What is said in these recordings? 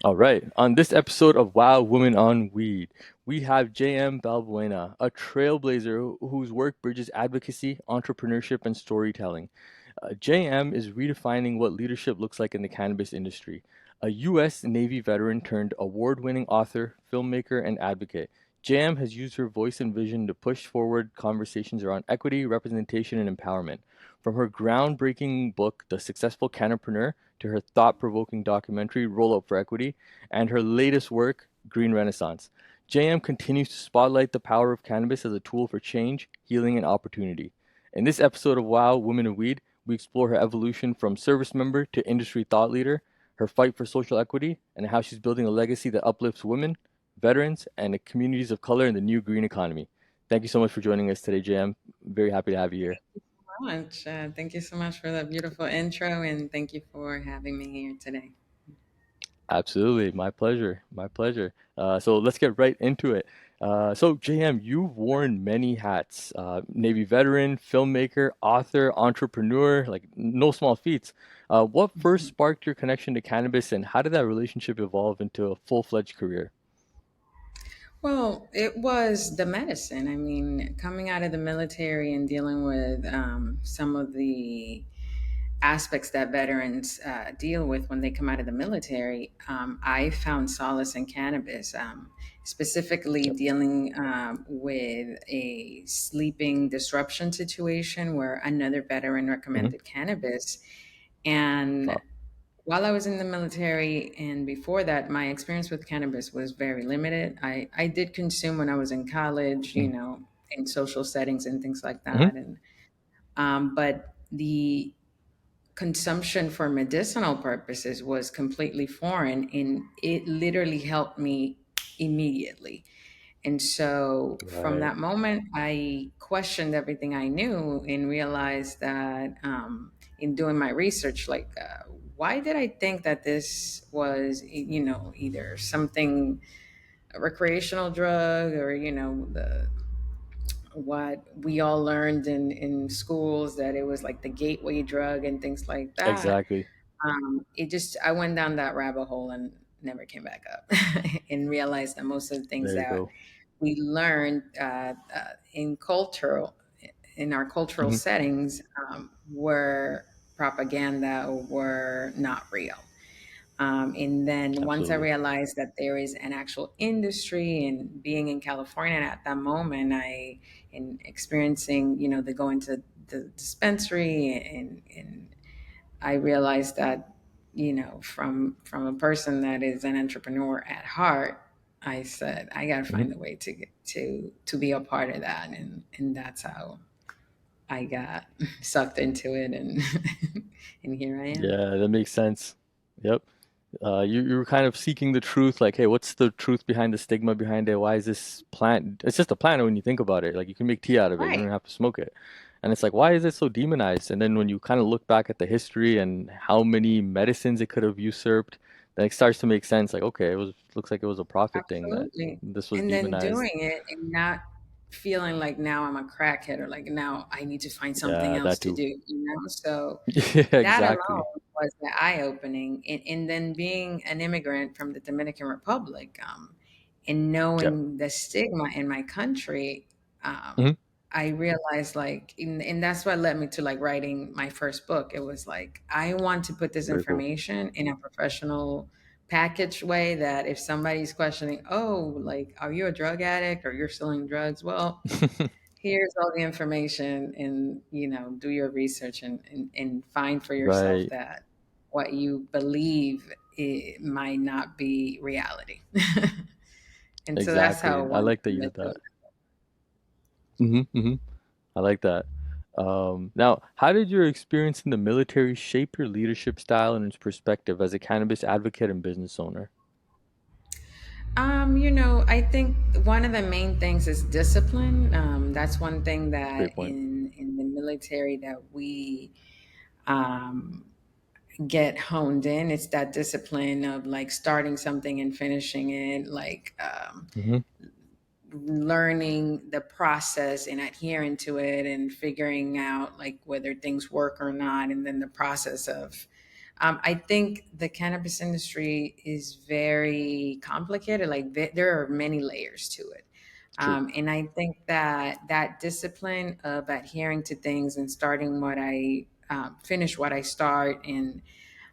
All right. On this episode of Wow Women on Weed, we have JM Balbuena, a trailblazer whose work bridges advocacy, entrepreneurship, and storytelling. JM is redefining what leadership looks like in the cannabis industry. A U.S. Navy veteran turned award winning author, filmmaker, and advocate. JM has used her voice and vision to push forward conversations around equity, representation, and empowerment. From her groundbreaking book, The Successful Cannapreneur, to her thought provoking documentary, Roll Up for Equity, and her latest work, Green Renaissance. JM continues to spotlight the power of cannabis as a tool for change, healing, and opportunity. In this episode of Wow Women of Weed, we explore her evolution from service member to industry thought leader, her fight for social equity, and how she's building a legacy that uplifts women, veterans, and the communities of color in the new green economy. Thank you so much for joining us today, JM. Very happy to have you here. Much. Thank you so much for that beautiful intro, and thank you for having me here today. Absolutely, my pleasure, my pleasure. So let's get right into it. So JM, you've worn many hats: Navy veteran, filmmaker, author, entrepreneur, like no small feats. What first Mhm. sparked your connection to cannabis, and how did that relationship evolve into a full-fledged career? Well, it was the medicine. I mean, coming out of the military and dealing with some of the aspects that veterans deal with when they come out of the military, I found solace in cannabis, specifically Yep. dealing with a sleeping disruption situation where another veteran Hmm. recommended cannabis. And Wow. while I was in the military and before that, my experience with cannabis was very limited. I did consume when I was in college, in social settings and things like Mm-hmm. that. And but the consumption for medicinal purposes was completely foreign, and it literally helped me immediately. And so from Right. that moment, I questioned everything I knew and realized that in doing my research, why did I think that this was, either something, a recreational drug, or, the what we all learned in schools, that it was like the gateway drug and things like that. Exactly. I went down that rabbit hole and never came back up and realized that most of the things There you that go. we learned in our cultural Hmm. settings were propaganda or were not real. And then once I Absolutely. realized that there is an actual industry, and being in California at that moment, in experiencing, the going to the dispensary, and I realized that, from a person that is an entrepreneur at heart, I said I got to Hmm. find a way to get to be a part of that, and that's how I got sucked into it, and and here I am. Yeah, that makes sense. Yep. You were kind of seeking the truth, like, hey, what's the truth behind the stigma behind it? Why is this plant? It's just a plant when you think about it. Like, you can make tea out of it. You don't Right. have to smoke it. And it's like, why is it so demonized? And then when you kind of look back at the history and how many medicines it could have usurped, then it starts to make sense. Like, okay, looks like it was a profit thing that Absolutely. this was And then demonized. doing it and not feeling like now I'm a crackhead, or like now I need to find something Yeah, else that to too. do. So Yeah, that exactly. alone was the eye opening. And then being an immigrant from the Dominican Republic, and Yep. knowing the stigma in my country, Hmm. I realized, and that's what led me to like writing my first book. It was like, I want to put this Very cool. information in a professional packaged way, that if somebody's questioning, oh, like, are you a drug addict or you're selling drugs? Well, here's all the information, and, do your research, and find for yourself Right. that what you believe, it might not be reality. And so that's how Exactly. I one like that you did that. Hmm. I like that. Now, how did your experience in the military shape your leadership style and its perspective as a cannabis advocate and business owner? I think one of the main things is discipline. That's one thing that Great point. in the military that we um, get honed in. It's that discipline of like starting something and finishing it, like Hmm. learning the process and adhering to it, and figuring out like whether things work or not, and then the process of I think the cannabis industry is very complicated. Like there are many layers to it. True. And I think that that discipline of adhering to things and starting what I finish what I start, and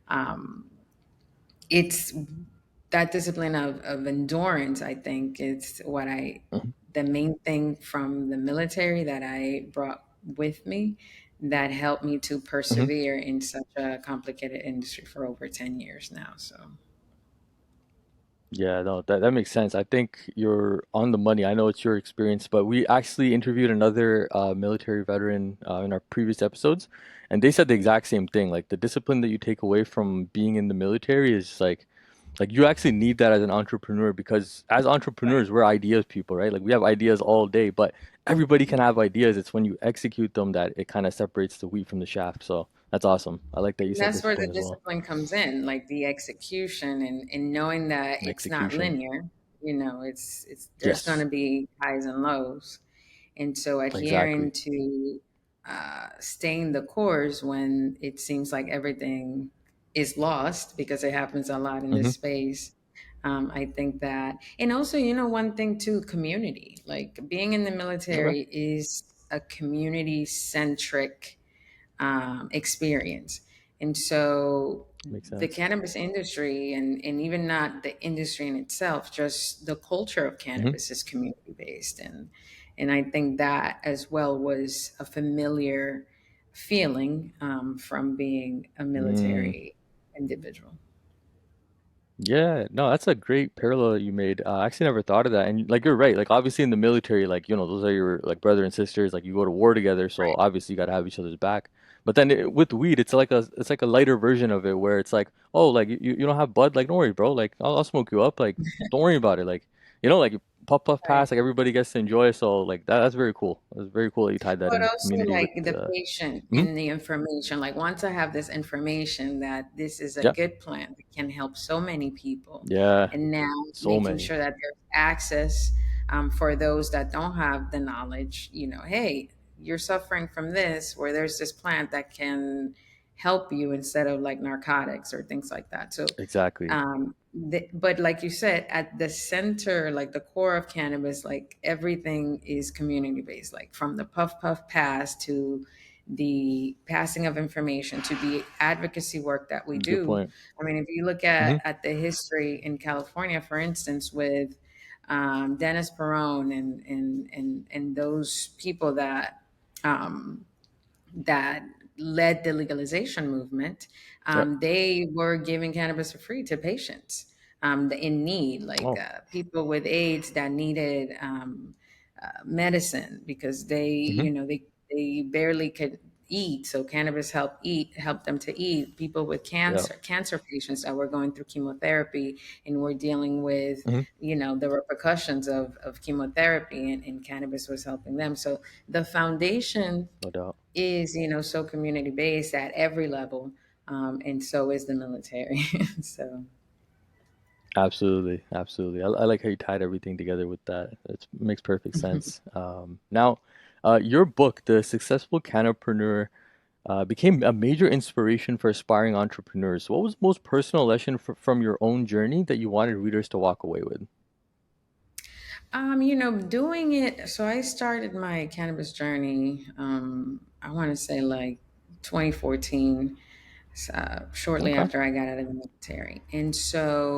um, it's that discipline of endurance. I think it's what I Mhm. the main thing from the military that I brought with me that helped me to Mhm. persevere in such a complicated industry for over 10 years now. So Yeah, no, that makes sense. I think you're on the money. I know it's your experience, but we actually interviewed another military veteran in our previous episodes, and they said the exact same thing. Like the discipline that you take away from being in the military is like you actually need that as an entrepreneur, because as right. entrepreneurs, we're ideas people, right? Like we have ideas all day, but everybody can have ideas. It's when you execute them that it kind of separates the wheat from the chaff. So that's awesome. I like that you said That's where discipline the as well. discipline comes in, like the execution and knowing that it's not Execution. linear. It's there's going Yes, to be highs and lows. And so adhering exactly. to staying the course when it seems like everything is lost, because it happens a lot in this Mm-hmm. space. I think that, and also, one thing too, community. Like being in the Okay, military is a community centric experience. And so makes the sense. cannabis industry, and even not the industry in itself, just the culture of Mm-hmm. cannabis is community based. And I think that as well was a familiar feeling from being a Mm. military individual. Yeah, no, that's a great parallel you made. I actually never thought of that. And like you're right. Like obviously in the military, like those are your like brother and sisters. Like you go to war together, so Right. obviously you got to have each other's back. But then with weed, it's like a lighter version of it where it's like, oh, like you don't have bud, like don't worry, bro. Like I'll smoke you up. Like don't worry about it. Like like puff puff Right. pass. Like everybody gets to enjoy. So like that's very cool. That's very cool that you tied that But in also community with. like the patient Mhm. and the information. Like once I have this information that this is a Yeah, good plan that can help so many people, yeah, and now so making many. sure that there's access for those that don't have the knowledge. Hey, you're suffering from this, where there's this plant that can help you instead of like narcotics or things like that. So Exactly. but like you said, at the center, like the core of cannabis, like everything is community based, like from the puff puff pass to the passing of information to the advocacy work that we Good do. point. I mean, if you look Hmm. at the history in California, for instance, with Dennis Perone and those people um, that led the legalization movement, Yep. they were giving cannabis for free to patients in need, like Oh. people with AIDS that needed medicine because Hmm. they barely could eat. So cannabis helped them to eat. People with Yeah. cancer patients that were going through chemotherapy and were dealing with Hmm. the repercussions of chemotherapy, and cannabis was helping them. So the foundation No doubt. is so community based at every level, and so is the military. So Absolutely, absolutely. I like how you tied everything together with that. It makes perfect sense. Now, your book, The Successful Cannapreneur, became a major inspiration for aspiring entrepreneurs. What was the most personal lesson from your own journey that you wanted readers to walk away with? doing it, so I started my cannabis journey, I want to say like 2014, shortly Okay. after I got out of the military. And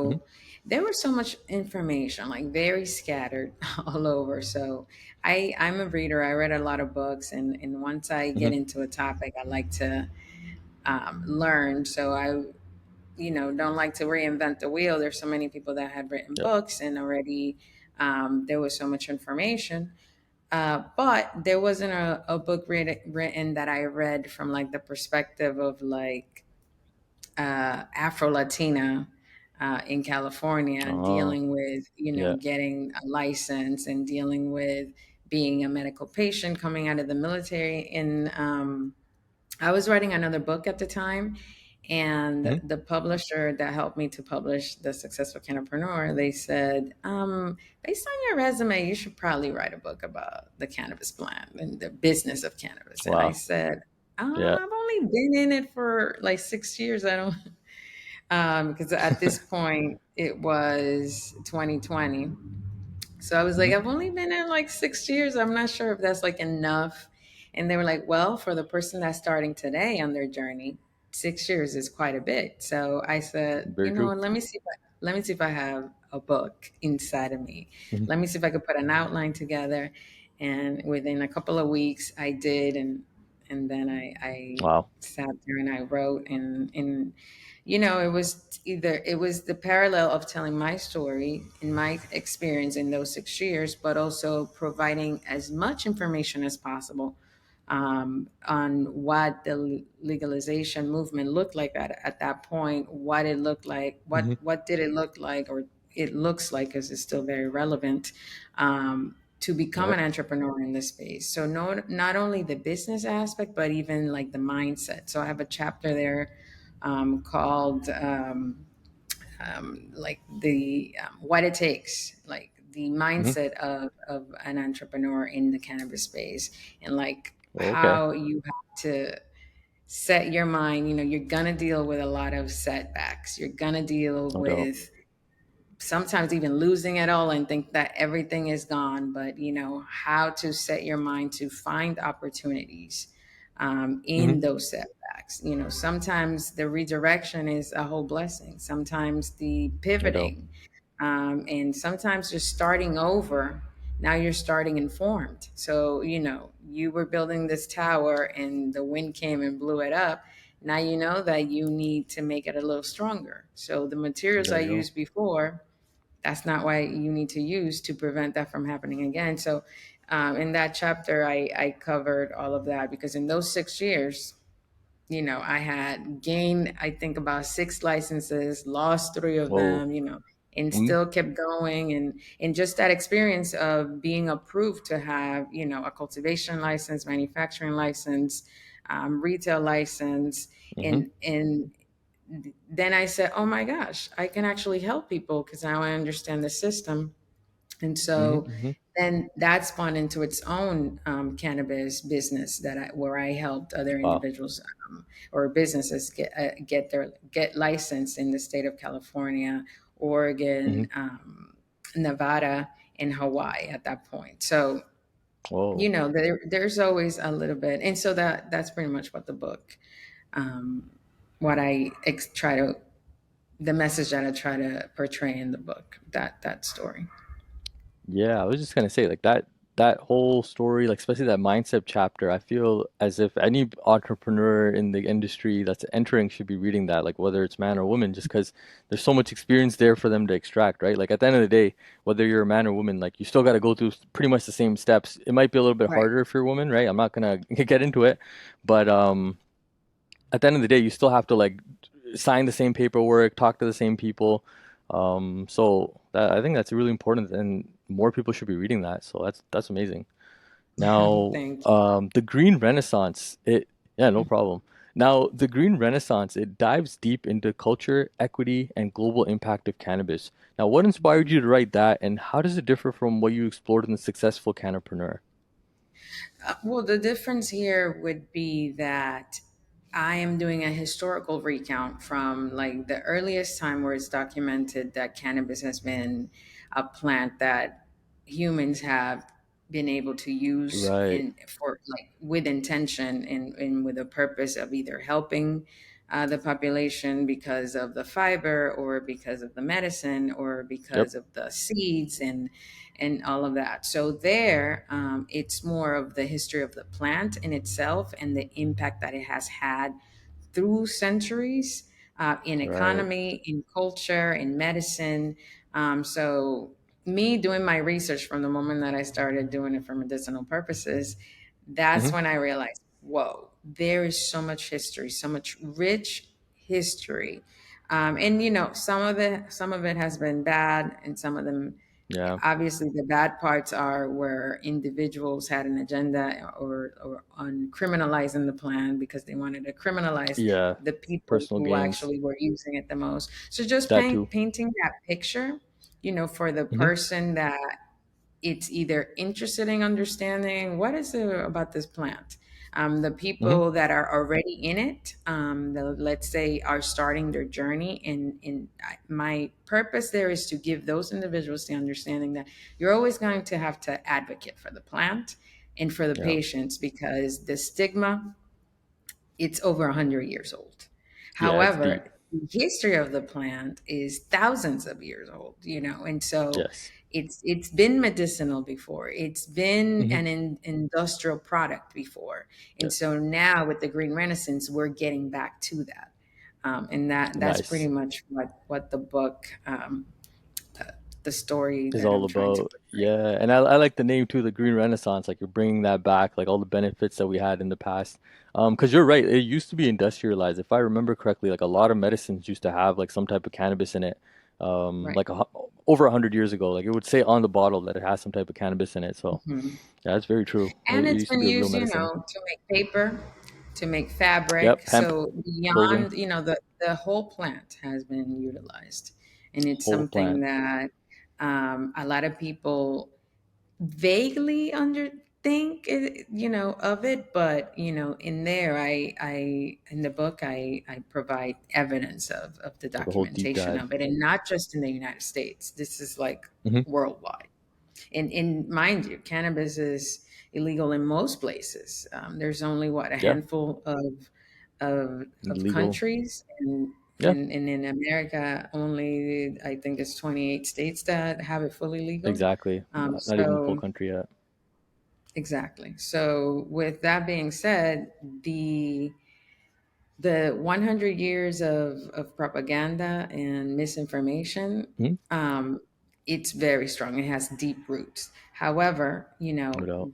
Hmm. so there was so much information, like very scattered all over. So I'm a reader. I read a lot of books, and once I get Hmm. into a topic, I like to learn. So I don't like to reinvent the wheel. There's so many people that had written Yep. books, and already there was so much information. But there wasn't a book written that I read from like the perspective of like Afro Latina in California, Oh, dealing with yeah. getting a license and dealing with being a medical patient coming out of the military. And I was writing another book at the time, and Hmm. the publisher that helped me to publish The Successful Cannapreneur, they said, based on your resume, you should probably write a book about the cannabis plant and the business of cannabis. And I Wow. said, Yeah. I've only been in it for like 6 years. I don't. Because at this point it was 2020. So I was like, Hmm. I've only been in like 6 years. I'm not sure if that's like enough. And they were like, well, for the person that's starting today on their journey, 6 years is quite a bit. So I said, Very true. let me see let me see if I have a book inside of me. Hmm. Let me see if I could put an outline together. And within a couple of weeks I did, and then I Wow. sat there and I wrote, and it was the parallel of telling my story and my experience in those 6 years, but also providing as much information as possible on what the legalization movement looked like at that point, what it looked like, Hmm. what did it look like, or it looks like, because it's still very relevant, to become an Yep. entrepreneur in this space. So not only the business aspect, but even like the mindset. So I have a chapter there called like the what it takes, like the Hmm. mindset of an entrepreneur in the cannabis space, and like Okay. how you have to set your mind. You're gonna deal with a lot of setbacks. You're gonna deal No doubt. with sometimes even losing it all and think that everything is gone, but how to set your mind to find opportunities Hmm. in those setbacks. Sometimes the redirection is a whole blessing, sometimes the No doubt. pivoting, and sometimes just starting over. Now you're starting informed. So you were building this tower and the wind came and blew it up. Now you know that you need to make it a little stronger. So the materials I There you go. used before, that's not why you need to use to prevent that from happening again. So in that chapter, I covered all of that, because in those 6 years, I had gained, I think, about six licenses, lost three of Whoa. them, and Hmm. still kept going. And just that experience of being approved to have, a cultivation license, manufacturing license, retail license, Hmm. and then I said, oh my gosh, I can actually help people because now I understand the system. And Hmm. so Hmm. then that spawned into its own cannabis business where I helped other Wow. individuals or businesses get licensed in the state of California, Hmm. Oregon, Nevada, and Hawaii at that point. So Whoa. there's always a little bit, and so that's pretty much what the book, um, what I try to the message that I try to portray in the book, that story. Yeah, I was just gonna say like that whole story, like especially that mindset chapter, I feel as if any entrepreneur in the industry that's entering should be reading that, like whether it's man or woman, just because there's so much experience there for them to extract, right? Like at the end of the day, whether you're a man or woman, like you still got to go through pretty much the same steps. It might be a little bit Right. harder if you're a woman, right? I'm not gonna get into it, but at the end of the day, you still have to like sign the same paperwork, talk to the same people. So that I think that's really important, and more people should be reading that. So that's amazing. Now, Thank the Green Renaissance, yeah, no problem. Now, the Green Renaissance, it dives deep into culture, equity, and global impact of cannabis. Now, what inspired you to write that, and how does it differ from what you explored in The Successful Cannapreneur? Well, the difference here would be that I am doing a historical recount from like the earliest time where it's documented that cannabis has been a plant that humans have been able to use Right. in for like with intention and with a purpose of either helping the population because of the fiber, or because of the medicine, or Yep. because of the seeds and all of that. So there, it's more of the history of the plant in itself and the impact that it has had through centuries, in Right. economy, in culture, in medicine. So me doing my research from the moment that I started doing it for medicinal purposes, that's Hmm. when I realized, whoa, there is so much history, so much rich history. And some of it has been bad, and some of them, Yeah. obviously, the bad parts are where individuals had an agenda, or on criminalizing the plan because they wanted to criminalize Yeah. the people Personal who gains. actually were using it the most. So just That too. painting that picture, for the Hmm. person that it's either interested in understanding what is it about this plant. The Hmm. people that are already in it, let's say, are starting their journey. And my purpose there is to give those individuals the understanding that you're always going to have to advocate for the plant and for the Yeah. patients, because the stigma, it's over 100 years old. Yeah, it's deep. However, the history of the plant is thousands of years old, and so Yes. it's been medicinal before. It's been Hmm. an industrial product before. And Yes. so now with the Green Renaissance, we're getting back to that. And that's pretty Nice. much what the book, uh, the story Is that all I'm trying to about. portray. Yeah, and I like the name too, the Green Renaissance. Like you're bringing that back, like all the benefits that we had in the past. Because you're right, it used to be industrialized. If I remember correctly, like a lot of medicines used to have like some type of cannabis in it. Right. Like over 100 years ago, like it would say on the bottle that it has some type of cannabis in it. So Mhm. yeah, that's very true. And It it's used to been be a real used, medicine. to make paper, to make fabric. Yep, hemp, So clothing, beyond, the whole plant has been utilized. And it's whole something plant. that, a lot of people vaguely underthink it, of it. But, in there, in the book, I provide evidence of the Like a whole deep documentation dive. of it. And not just in the United States. This is like Hmm. worldwide. And mind you, cannabis is illegal in most places. There's only what, a Yeah, handful of legal. countries, and Yeah, in America, only I think it's 28 states that have it fully legal. exactly. Not even the full So country yet. exactly. So with that being said, the 100 years of propaganda and misinformation, Hmm. um, it's very strong. It has deep roots. However, No doubt.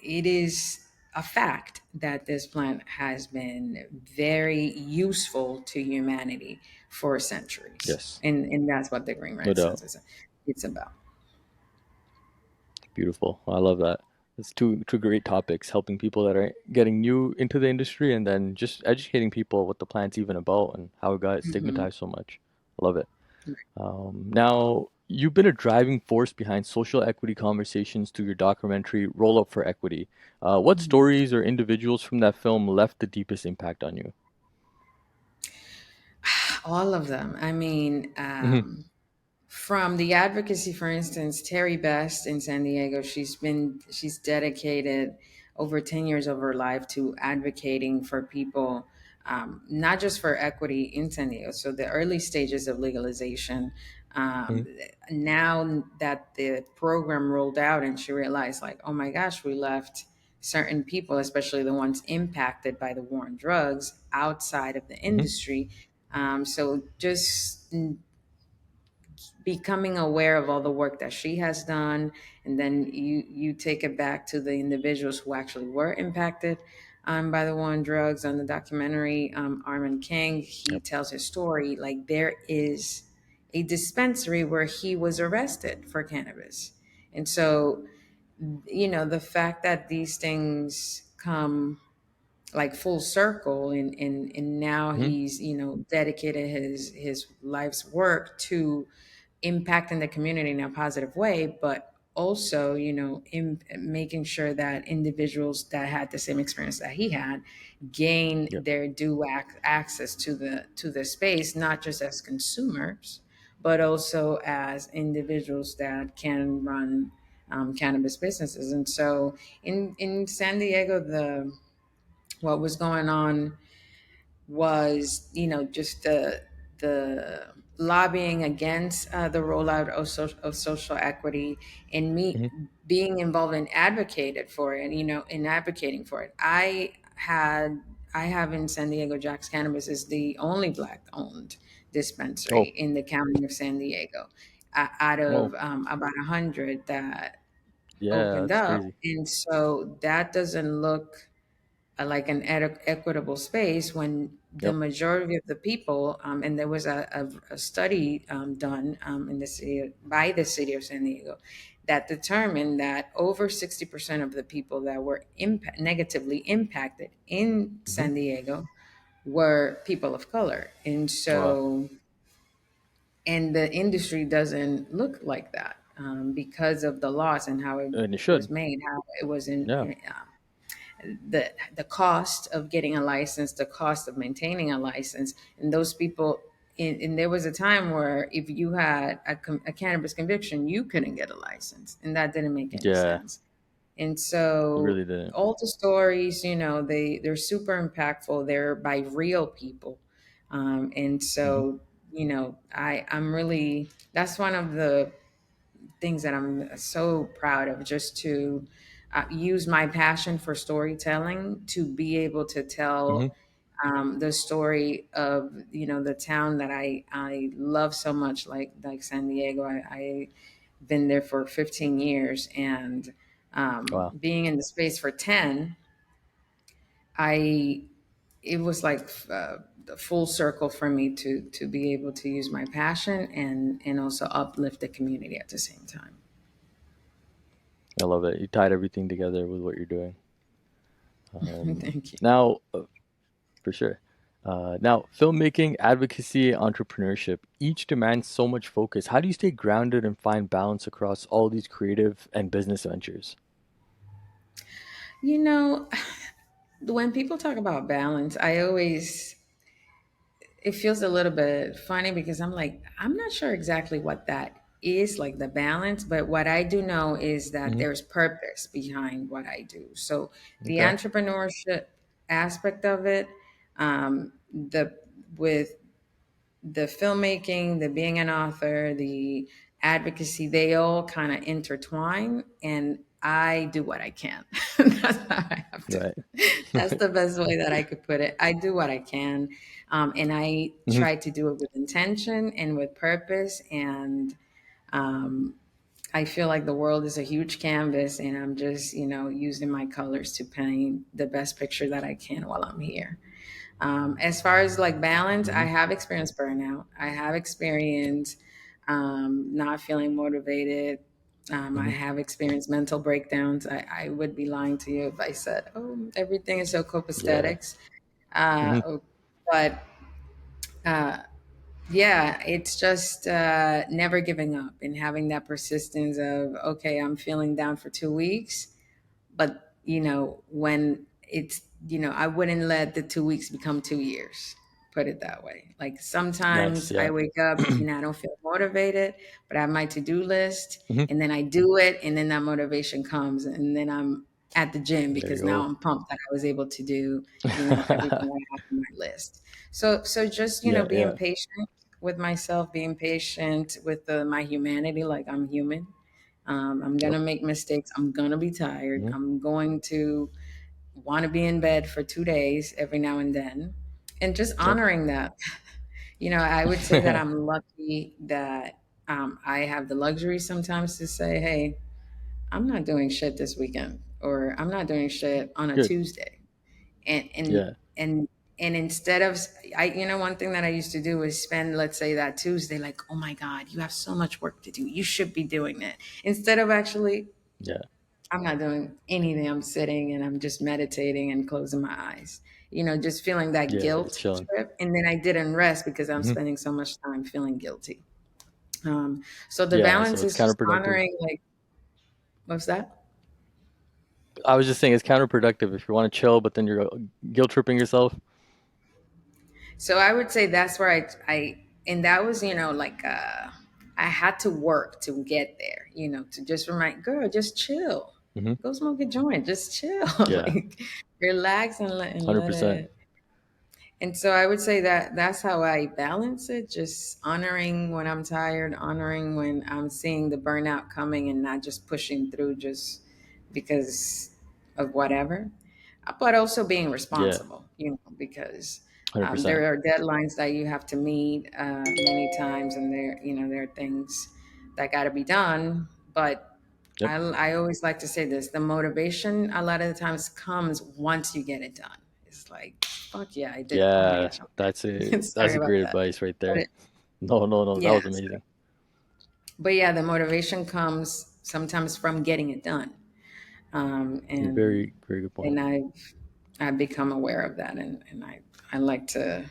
it is a fact that this plant has been very useful to humanity for centuries. Yes, And that's what the Green no doubt. Renaissance is. It's about. Beautiful. I love that. It's two great topics, helping people that are getting new into the industry and then just educating people what the plant's even about and how it got Mhm. stigmatized so much. I love it. Now, you've been a driving force behind social equity conversations through your documentary, Roll Up for Equity. What Mhm. stories or individuals from that film left the deepest impact on you? All of them. I mean, Hmm. from the advocacy, for instance, Terry Best in San Diego, she's dedicated over 10 years of her life to advocating for people, not just for equity in San Diego. So the early stages of legalization. Hmm. Um, Now that the program rolled out, and she realized, like, oh my gosh, we left certain people, especially the ones impacted by the war on drugs, outside of the Hmm. industry. So just becoming aware of all the work that she has done, and then you take it back to the individuals who actually were impacted, by the war on drugs. On the documentary, Armin King, he Yep. tells his story. Like, there is a dispensary where he was arrested for cannabis. And so, the fact that these things come like full circle, and now Hmm. he's, dedicated his life's work to impacting the community in a positive way, but also, in making sure that individuals that had the same experience that he had gain Yep. their due access to the space, not just as consumers, but also as individuals that can run, cannabis businesses. And so in San Diego, the what was going on was, just the lobbying against, the rollout of social equity, and me Hmm. being involved and advocated for it, in advocating for it. I have in San Diego, Jack's Cannabis is the only black owned dispensary Oh, in the county of San Diego, out oh, of, about 100 that yeah, opened that's up. crazy. And so that doesn't look, like an equitable space, when the Yep. majority of the people, and there was a study, done, in the city by the city of San Diego, that determined that over 60% of the people that were negatively impacted in Hmm. San Diego were people of color. And Wow. so, and the industry doesn't look like that, because of the laws and how it And it was should. made, how it was Yeah. the cost of getting a license, the cost of maintaining a license, and those people. And there was a time where if you had a cannabis conviction, you couldn't get a license, and that didn't make any Yeah, sense. And it so really didn't. all the stories, they're super impactful. They're by real people, and Hmm. so I'm really, that's one of the things that I'm so proud of, just to use my passion for storytelling to be able to Hmm. tell the story of the town that I love so much, like San Diego. I been there for 15 years, and Wow, being in the space for 10, I it was like the full circle for me to be able to use my passion and also uplift the community at the same time. I love it. You tied everything together with what you're doing. Thank you. Now, for sure. Now, filmmaking, advocacy, entrepreneurship, each demands so much focus. How do you stay grounded and find balance across all these creative and business ventures? You know, when people talk about balance, I always, it feels a little bit funny because I'm like, I'm not sure exactly what that is, like the balance, but what I do know is that Hmm. there's purpose behind what I do. So the Okay. entrepreneurship aspect of it, the with the filmmaking, the being an author, the advocacy, they all kind of intertwine, and I do what I can. That's how I have to. Right. That's the best way that I could put it. I do what I can, and I Hmm. try to do it with intention and with purpose. And um, I feel like the world is a huge canvas, and I'm just, using my colors to paint the best picture that I can while I'm here. As far as like balance, I Hmm. have experienced burnout. I have experienced not feeling motivated. I Hmm. have experienced mental breakdowns. I would be lying to you if I said, oh, everything is so Yeah. copaesthetics. Hmm. But yeah, it's just never giving up and having that persistence of, okay, I'm feeling down for 2 weeks, but when it's, I wouldn't let the 2 weeks become 2 years, put it that way. Like Nice. sometimes I Yeah. wake up and I don't feel motivated, but I have my to-do list, Hmm. and then I do it, and then that motivation comes, and then I'm at the gym There you because now go. I'm pumped that I was able to do everything I have on my list. So just Yeah. being Yeah. patient with myself, being patient with my humanity, like I'm human. I'm going Yep. to make mistakes. I'm going to be tired. Hmm. I'm going to want to be in bed for 2 days every now and then. And just Yep. honoring that. I would say that I'm lucky that I have the luxury sometimes to say, hey, I'm not doing shit this weekend, or I'm not doing shit on a Good. Tuesday. And, and, Yeah. and, and instead of, one thing that I used to do is spend, let's say, that Tuesday, like, oh my God, you have so much work to do. You should be doing it. Instead of actually, Yeah. I'm not doing anything. I'm sitting and I'm just meditating and closing my eyes. Just feeling that Yeah. Just guilt chilling. trip. And then I didn't rest because I'm Hmm. spending so much time feeling guilty. So the Yeah. So balance it's is just counterproductive. honoring, like, what's that? I was just saying it's counterproductive if you want to chill, but then you're guilt tripping yourself. So I would say that's where and that was, I had to work to get there, to just remind, girl, just chill. Hmm. Go smoke a joint, just chill. Yeah. Like, relax and let 100%. it. And so I would say that that's how I balance it, just honoring when I'm tired, honoring when I'm seeing the burnout coming, and not just pushing through just because of whatever, but also being Yeah. responsible, because 100%. there are deadlines that you have to meet many times, and there are things that got to be done. But Yep. I always like to say this: the motivation a lot of the times comes once you get it done. It's like, fuck yeah, I did it. I'm gonna Yeah. get some. That's it. That's Sorry a about great that. advice right But there. No, no, no. That yeah, was amazing. but yeah, the motivation comes sometimes from getting it done, um, and Very, very good point. and I've become aware of that, and I like to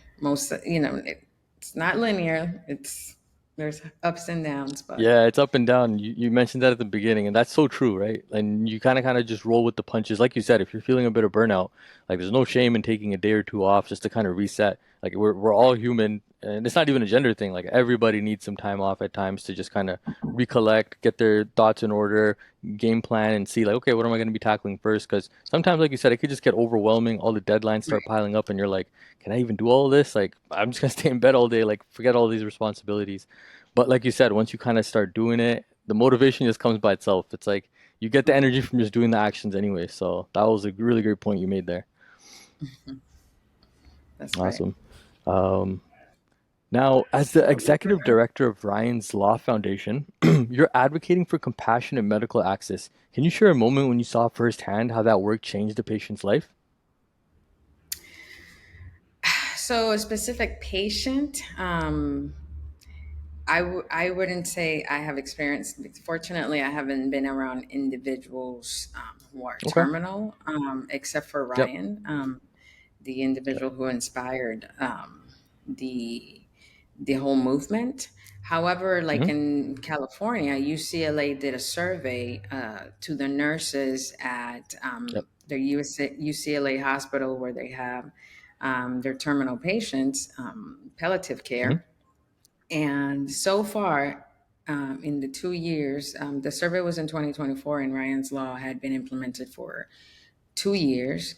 it's not linear. It's There's ups and downs, but Yeah, it's up and down. You mentioned that at the beginning, and that's so true, right? And you kind of just roll with the punches. Like you said, if you're feeling a bit of burnout, like there's no shame in taking a day or two off just to kind of reset. Like we're all human, and it's not even a gender thing. Like everybody needs some time off at times to just kind of recollect, get their thoughts in order, game plan, and see like, okay, what am I going to be tackling first? Because sometimes, like you said, it could just get overwhelming. All the deadlines start right. piling up, and you're like, can I even do all of this? Like I'm just gonna stay in bed all day. Like forget all these responsibilities. But like you said, once you kind of start doing it, the motivation just comes by itself. It's like you get the energy from just doing the actions anyway. So that was a really great point you made there. That's right. Awesome. Um, Now, as the executive director of Ryan's Law Foundation, you're advocating for compassionate medical access. Can you share a moment when you saw firsthand how that work changed a patient's life? So a specific patient, I wouldn't say I have experienced. Fortunately, I haven't been around individuals who are Okay. terminal, except for Yep. Ryan, the Yep. individual who inspired the the whole movement. However, like Hmm. in California, UCLA did a survey to the nurses at Yep. their UCLA hospital where they have their terminal patients, palliative Hmm. care. And so far, in the 2 years, the survey was in 2024, and Ryan's Law had been implemented for 2 years.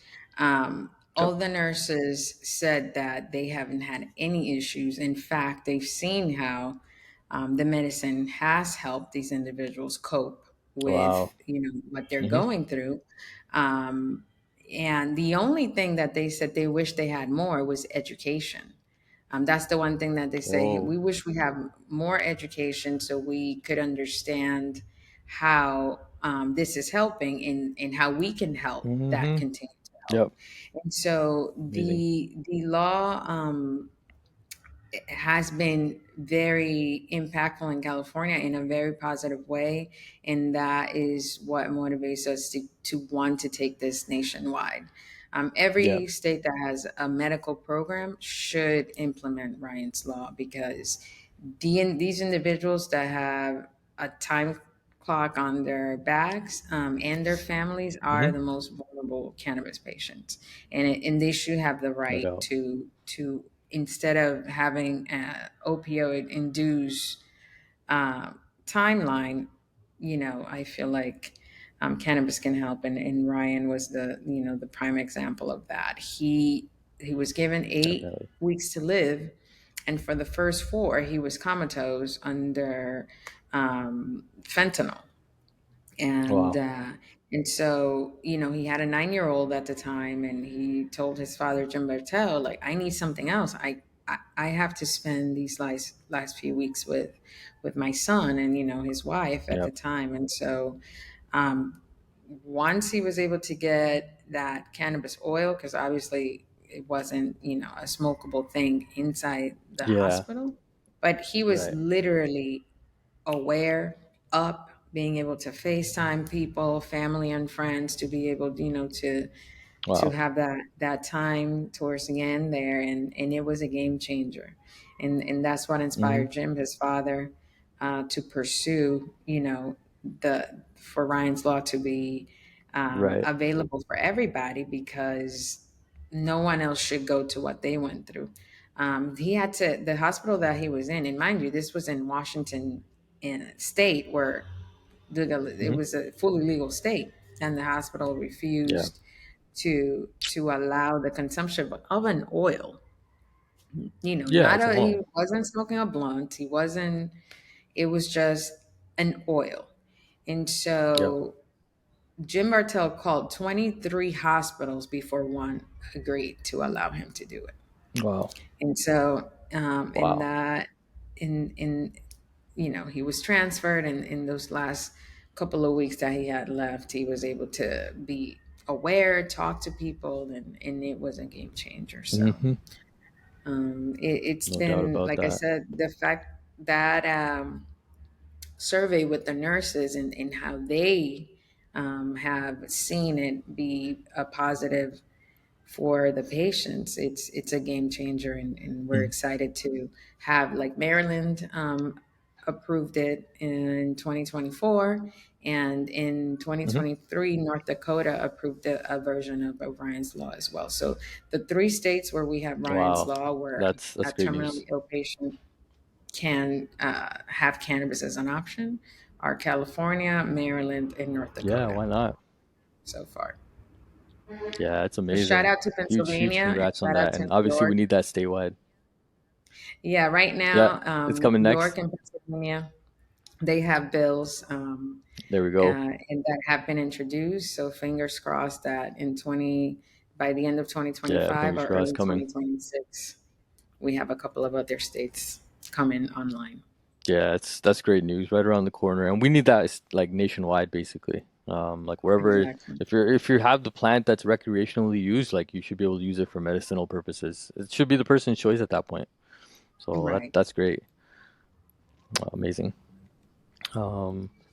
Yep. All the nurses said that they haven't had any issues. In fact, they've seen how the medicine has helped these individuals cope Wow. with what they're Hmm. going through. Um, and the only thing that they said they wish they had more was education. That's the one thing that they say, "Hey, Oh. we wish we have more education so we could understand how this is helping and how we can help that Hmm. continue to help." Yep. And so Amazing. the law has been very impactful in California in a very positive way. And that is what motivates us to want to take this nationwide. Yep. Every state that has a medical program should implement Ryan's Law because these individuals that have a time clock on their backs and their families are Hmm. the most vulnerable cannabis patients, and they should have the No right doubt. to instead of having opioid induced uh, timeline. I feel like cannabis can help, and Ryan was the prime example of that. He was given eight Definitely. weeks to live, and for the first four, he was comatose under fentanyl, and Wow. uh, and so he had a 9-year old at the time, and he told his father Jim Bartel, like, I need something else. I have to spend these last few weeks with my son and his wife at the Yep. time. And so um, once he was able to get that cannabis oil, because obviously it wasn't a smokable thing inside the Yeah. hospital, but he was Right. literally aware, up, being able to FaceTime people, family and friends, to be able, to Wow. have that time towards the end there, and it was a game changer, and that's what Hmm. inspired Jim, his father, to pursue, the for Ryan's Law to be Right. available for everybody because no one else should go to what they went through. He had to the hospital that he was in, and mind you, this was in Washington, in a state where it Hmm. was a fully legal state, and the hospital Yeah. refused to allow the consumption of an oil. Yeah. Not It's a a he law. wasn't smoking a blunt. He wasn't. It was just an oil, and Yep. so Jim Bartel called 23 hospitals before one agreed to allow him to do it. Wow. And so in Wow. that in he was transferred, and in those last couple of weeks that he had left, he was able to be aware, talk to people, and it was a game changer. So Hmm. it's No doubt been, about like I that. said, the fact that survey with the nurses and how they have seen it be a positive for the patients, it's a game changer, and we're Mhm. excited to have, like, Maryland approved it in 2024, and in Mhm. 2023 North Dakota approved a version of O'Brien's Law as well. So the three states where we have Ryan's Wow, Law, where that's a great news. terminally ill patient can have cannabis as an option, are California, Maryland, and North Yeah, Dakota why not? so far. Yeah, it's A shout amazing. out to Huge Pennsylvania and congrats on shout out that. to And New obviously, we York. need that statewide. Yeah, right Yeah, now, it's coming New next. York and Pennsylvania, they have bills, There we go. and that have been introduced. So fingers crossed that by the end of Yeah, 2025 fingers or crossed early coming. 2026, we have a couple of other states coming online. Yeah, it's that's great news right around the corner, and we need that like nationwide, basically. Like wherever, Exactly. if you have the plant that's recreationally used, like you should be able to use it for medicinal purposes. It should be the person's choice at that point. So Right. that's great. Amazing.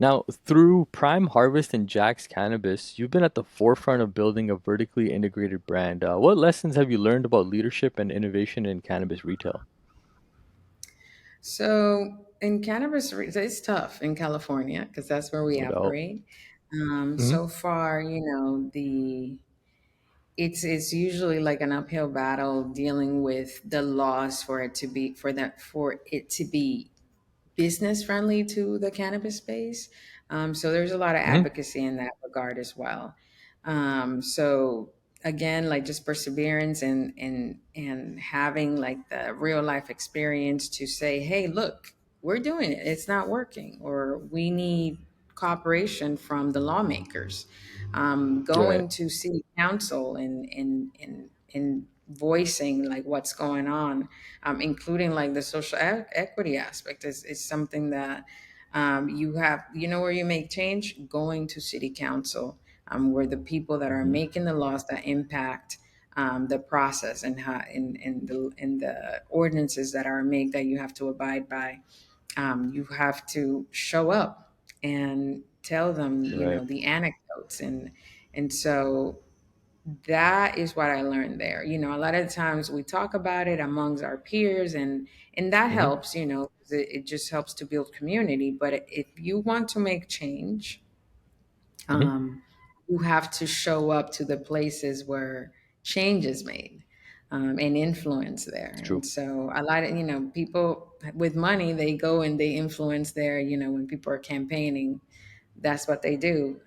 Now, through Prime Harvest and Jack's Cannabis, you've been at the forefront of building a vertically integrated brand. What lessons have you learned about leadership and innovation in cannabis retail? So in cannabis, it's tough in California because that's where we No doubt. operate. Hmm. So far, it's usually like an uphill battle dealing with the laws for it to be business friendly to the cannabis space. So there's a lot of Hmm. advocacy in that regard as well. So again, like, just perseverance and having, like, the real life experience to say, hey, look, we're doing it. It's not working, or we need cooperation from the lawmakers. Right. Going to city council and voicing, like, what's going on, including, like, the social equity aspect is something that, where you make change, going to city council, where the people that are Hmm. making the laws that impact the process, and how in the ordinances that are made that you have to abide by. You have to show up and tell them, Right. the anecdotes, and so that is what I learned there. A lot of the times we talk about it amongst our peers, and that Hmm. helps. 'Cause it just helps to build community. But if you want to make change, Hmm. um, you have to show up to the places where change is made, and influence there. It's true. And so a lot of, people with money, they go and they influence there. When people are campaigning, that's what they do.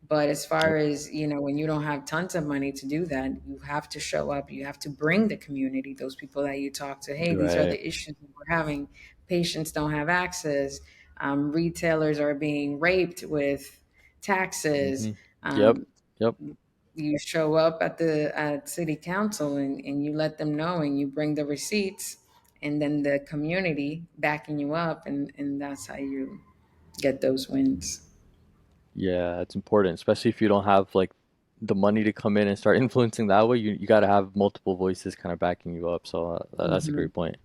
But as far Yep. as, when you don't have tons of money to do that, you have to show up. You have to bring the community, those people that you talk to. Hey, these are Right. the issues that we're having. Patients don't have access. Retailers are being raped with taxes. Hmm. Yep. Um, Yep. you show up at city council, and you let them know, and you bring the receipts, and then the community backing you up, and that's how you get those wins. Yeah, it's important, especially if you don't have like the money to come in and start influencing that way. You got to have multiple voices kind of backing you up. So that's a Hmm. great point.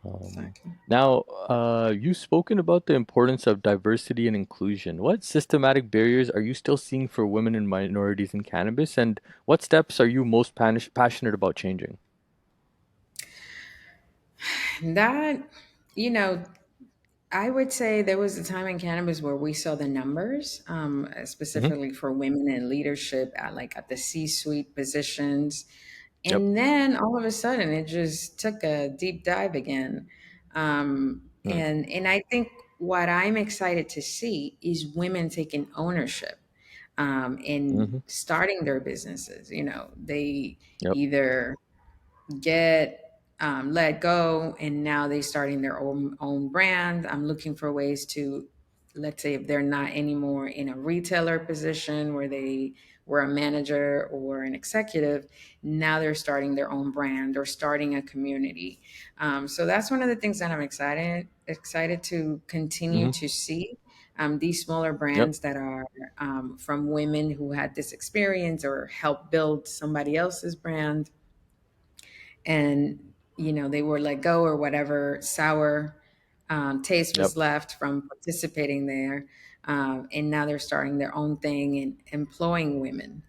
Um, Exactly. Now, you've spoken about the importance of diversity and inclusion. What systematic barriers are you still seeing for women and minorities in cannabis, and what steps are you most passionate about changing? That, you know, I would say there was a time in cannabis where we saw the numbers, Hmm. specifically for women in leadership at the C-suite positions. Yep. And then all of a sudden it just took a deep dive again. Mm. And I think what I'm excited to see is women taking ownership, in Hmm. starting their businesses. They Yep. either get let go, and now they're starting their own brand. I'm looking for ways to, let's say, if they're not anymore in a retailer position where they were a manager or an executive, now they're starting their own brand or starting a community. So that's one of the things that I'm excited to continue Hmm. to see, these smaller Yep. brands that are, from women who had this experience or helped build somebody else's brand, and they were let go, or whatever sour taste Yep. was left from participating there, and now they're starting their own thing and employing women.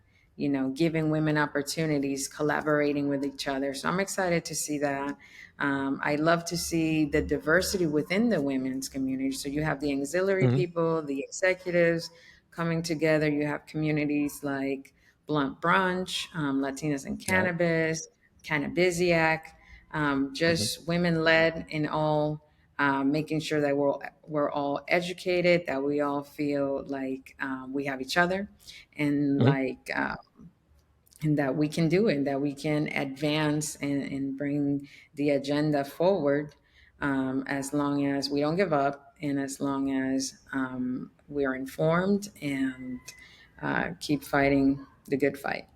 giving women opportunities, collaborating with each other. So I'm excited to see that. I love to see the diversity within the women's community. So you have the auxiliary Hmm. people, the executives coming together. You have communities like Blunt Brunch, Latinas in Yeah. Cannabis, Cannabisiac, Hmm. just women led in all, making sure that we're all educated, that we all feel like we have each other, and Hmm. like and that we can do it, that we can advance and bring the agenda forward, as long as we don't give up and as long as we are informed and keep fighting the good fight.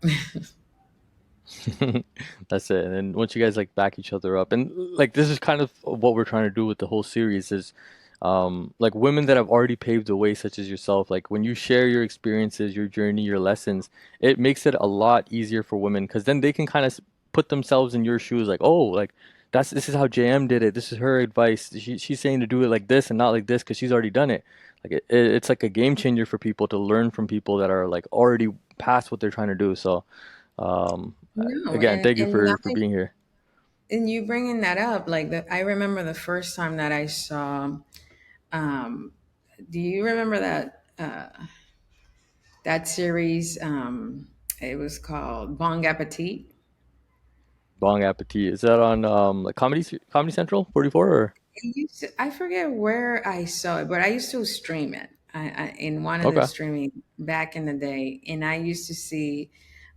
That's it. And then once you guys like back each other up, and like this is kind of what we're trying to do with the whole series is, like women that have already paved the way, such as yourself. Like when you share your experiences, your journey, your lessons, it makes it a lot easier for women because then they can kind of put themselves in your shoes. Like, oh, like this is how JM did it. This is her advice. She's saying to do it like this and not like this because she's already done it. Like it's like a game changer for people to learn from people that are like already past what they're trying to do. So. No, Again, thank you and for being here. you bringing that up, like I remember the first time that I saw. Um, do you remember that series? It was called Bon Appetit. Bong Appetit. Is that on like Comedy Central 44 or I forget where I saw it, but I used to stream it in one of the okay. streaming back in the day, and I used to see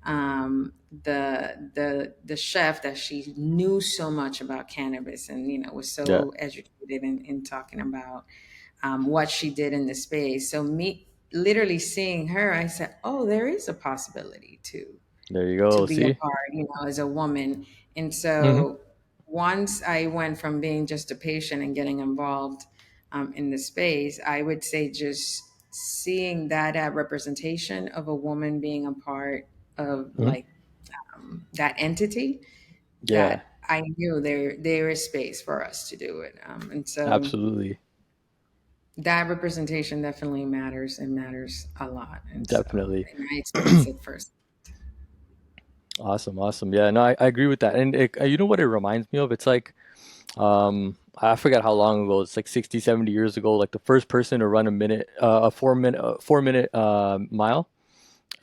um, the chef that she knew so much about cannabis, and was Yeah, so educated in talking about what she did in the space. So me literally seeing her, I said, "Oh, there is a possibility there you to go. be a See? part, as a woman." And Hmm. so once I went from being just a patient and getting involved in the space, I would say just seeing that representation of a woman being a part of Hmm. like that entity, Yeah, that I knew there is space for us to do it. And so absolutely. that representation definitely matters and matters a lot. And so, Definitely. and I experienced it first. Awesome, awesome. Yeah, no, I agree with that. And you know what it reminds me of? It's like I forget how long ago. It's like 60, 70 years ago, like the first person to run a minute a 4 minute mile.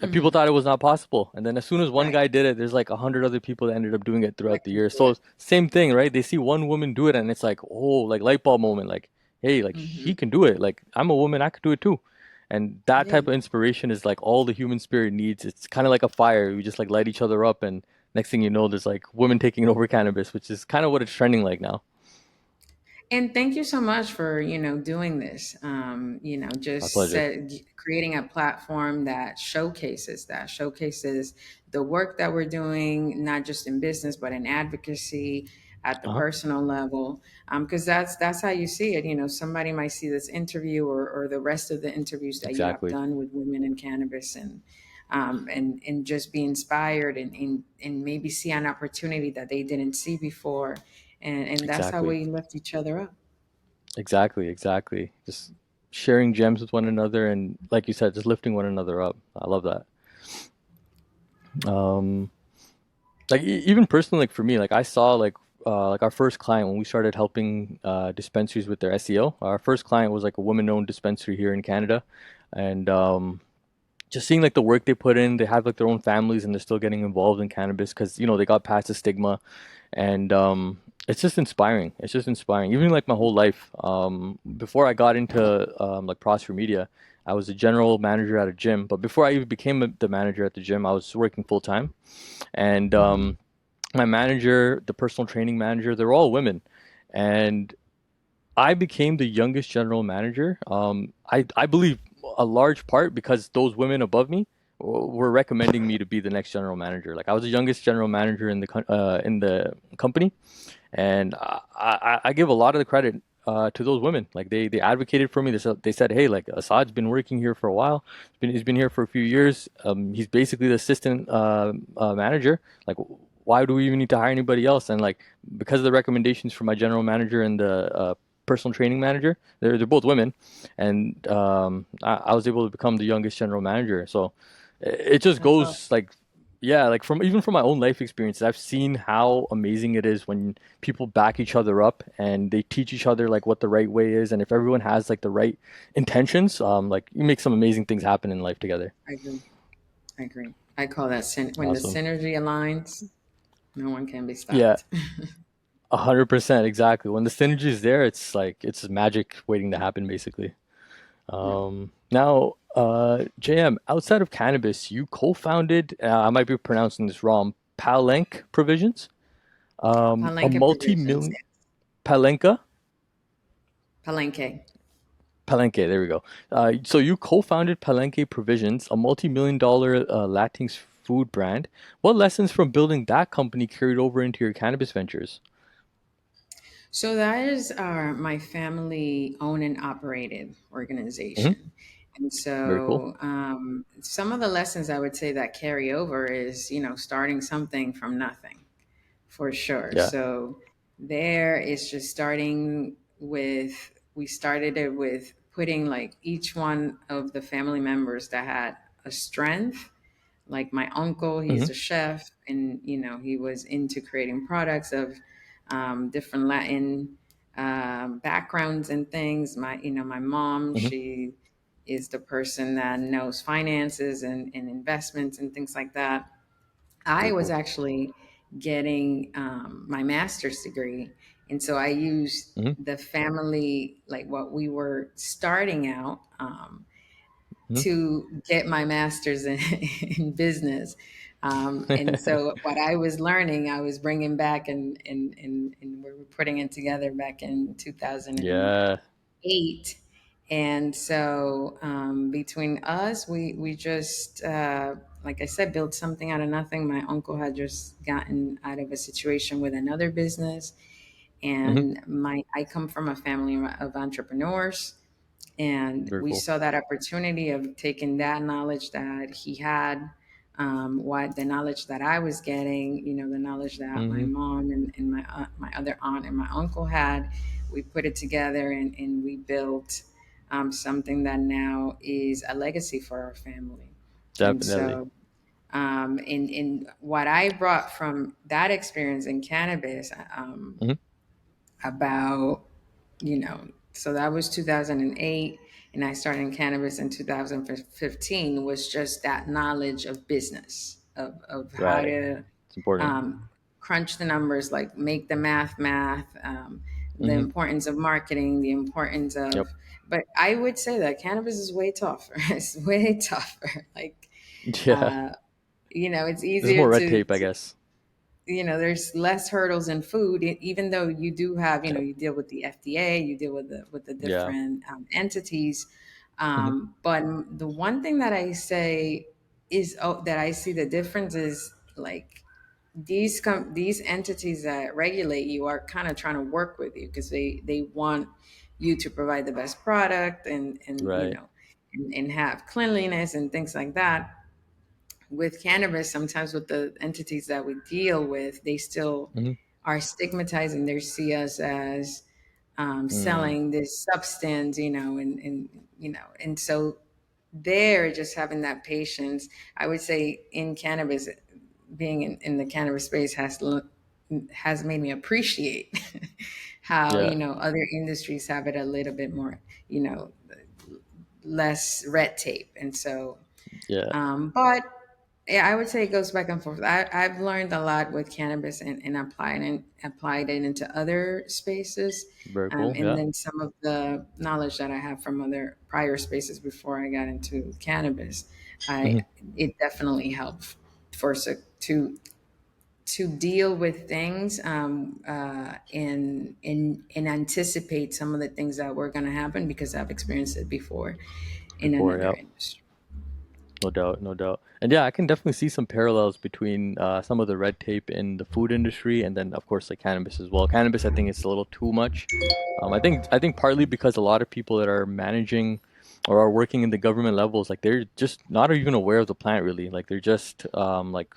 And people Hmm. thought it was not possible. And then as soon as one Right. guy did it, there's like 100 other people that ended up doing it I throughout the can year. do So it. same thing, right? They see one woman do it and it's like, oh, like light bulb moment, like, hey, like Hmm. he can do it. Like I'm a woman, I could do it too. And that Yeah. type of inspiration is like all the human spirit needs. It's kind of like a fire. We just like light each other up and next thing you know, there's like women taking over cannabis, which is kind of what it's trending like now. And thank you so much for, doing this. My Just pleasure. creating a platform that showcases the work that we're doing, not just in business, but in advocacy at the Uh-huh. personal level. Because that's how you see it. Somebody might see this interview or the rest of the interviews that you have Exactly. done with women in cannabis and just be inspired and maybe see an opportunity that they didn't see before, and that's how Exactly. we lift each other up. Exactly, exactly. Just sharing gems with one another and like you said, just lifting one another up. I love that. Um, like even personally, like for me, like I saw like our first client when we started helping dispensaries with their SEO. Our first client was like a woman-owned dispensary here in Canada, and just seeing like the work they put in, they have like their own families and they're still getting involved in cannabis because they got past the stigma, and it's just inspiring. It's just inspiring. Even like my whole life, before I got into like Prosper Media, I was a general manager at a gym. But before I even became the manager at the gym, I was working full time, and my manager, the personal training manager, they're all women, and I became the youngest general manager. I believe a large part because those women above me were recommending me to be the next general manager. Like I was the youngest general manager in in the company, and I give a lot of the credit to those women. Like they advocated for me. They said, hey, like Assad's been working here for a while. He's been here for a few years. He's basically the assistant manager. Like why do we even need to hire anybody else? And like because of the recommendations from my general manager and the personal training manager, they're both women, and I was able to become the youngest general manager. So It just That's all. goes like, yeah, like from even from my own life experiences, I've seen how amazing it is when people back each other up and they teach each other like what the right way is, and if everyone has like the right intentions, like you make some amazing things happen in life together. I agree. I agree. I call that when the Awesome. synergy aligns, no one can be Yeah, stopped. 100%, exactly. When the synergy is there, it's like it's magic waiting to happen, basically. Yeah. Now, JM, outside of cannabis, you co-founded, I might be pronouncing this wrong, Palenque Provisions, a Palenque provisions. multi-million, Palenka? Palenque. Palenque, there we go. So you co-founded Palenque Provisions, a multi-million dollar Latinx food brand. What lessons from building that company carried over into your cannabis ventures? So that is my family owned and operated Hmm. organization. And Very cool. so some of the lessons I would say that carry over is, starting something from nothing for sure. Yeah. So there is just starting with, we started it with putting like each one of the family members that had a strength. Like my uncle, Hmm. he's a chef, and he was into creating products of different Latin backgrounds and things. My mom, Hmm. she is the person that knows finances and investments and things like that. I Very was cool. actually getting my master's degree, and so I used Hmm. the family, like what we were starting out. Hmm. To get my master's in, in business. And so what I was learning, I was bringing back, and we were putting it together back in 2008. Yeah. And so between us, we just, like I said, built something out of nothing. My uncle had just gotten out of a situation with another business. Hmm. And I come from a family of entrepreneurs, and Very we cool. saw that opportunity of taking that knowledge that he had, what the knowledge that I was getting, the knowledge that my Hmm. mom and my other aunt and my uncle had. We put it together, and we built something that now is a legacy for our family. And Definitely. so in what I brought from that experience in cannabis, Hmm. about, so that was 2008, and I started in cannabis in 2015, was just that knowledge of business, of how Right. to It's important. crunch the numbers, like make the math, the Hmm. importance of marketing, the importance Yep. of, but I would say that cannabis is way tougher. It's way tougher. Like, Yeah. uh, it's There's easier more red to, tape, I guess. there's less hurdles in food, even though you do have, Yep. you deal with the FDA, you deal with the Yeah. different entities. Hmm. But the one thing that I say is, that I see the difference is like these entities that regulate you are kind of trying to work with you because they want you to provide the best product, and Right. and have cleanliness and things like that. With cannabis, sometimes with the entities that we deal with, they still Hmm. are stigmatizing. They see us as Mm. selling this substance, and so they're just having that patience. I would say in cannabis, being in the cannabis space has made me appreciate how Yeah. other industries have it a little bit more, you know less red tape. And so Yeah. but yeah, I would say it goes back and forth. I've learned a lot with cannabis, and applied it into other spaces. Very cool. And Yeah. then some of the knowledge that I have from other prior spaces before I got into cannabis, I Hmm. it definitely helped for to deal with things, and anticipate some of the things that were going to happen because I've experienced it before in Before, another yeah. industry. No doubt, no doubt. And yeah, I can definitely see some parallels between some of the red tape in the food industry and then of course like cannabis as well. Cannabis, I think it's a little too much. I think partly because a lot of people that are managing or are working in the government levels, like they're just not even aware of the plant really. Like they're just like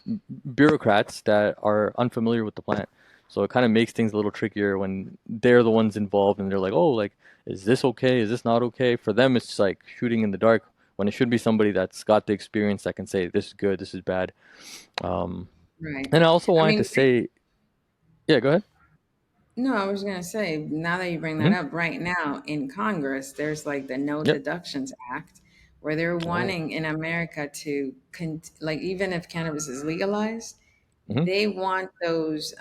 bureaucrats that are unfamiliar with the plant. So it kind of makes things a little trickier when they're the ones involved and they're like, oh, like, is this okay? Is this not okay? For them, it's like shooting in the dark. when it should be somebody that's got the experience that can say this is good, this is bad. Um, Right. and I also I wanted to mean, say, yeah, go ahead. no, I was going to say, now that you bring that Hmm. up, right now in Congress, there's like the No Yep. Deductions Act, where they're Oh. wanting in America to, like, even if cannabis is legalized, Hmm. they want those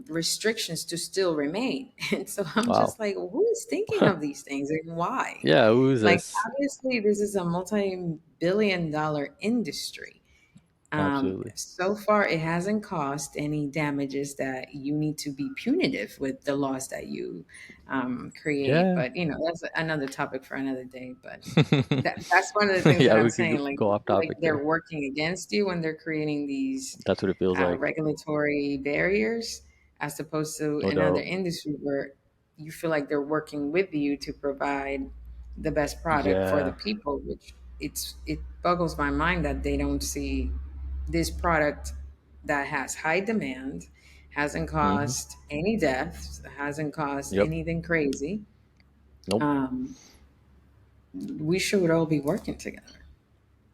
restrictions to still remain. And so I'm Wow. just like, who is thinking of these things and why? Yeah, who's Like, this? obviously, this is a multi-billion-dollar industry. Absolutely. So far, it hasn't caused any damages that you need to be punitive with the laws that you create. Yeah. But that's another topic for another day. But that's one of the things that Yeah, I'm we could saying. go off Like topic they're there. working against you when they're creating these That's what it feels like. regulatory barriers, as opposed to No another doubt. industry where you feel like they're working with you to provide the best product for the Yeah. people. Which it boggles my mind that they don't see this product that has high demand, hasn't Hmm. caused any deaths, hasn't caused Yep. anything crazy. Nope. Um, we should all be working together.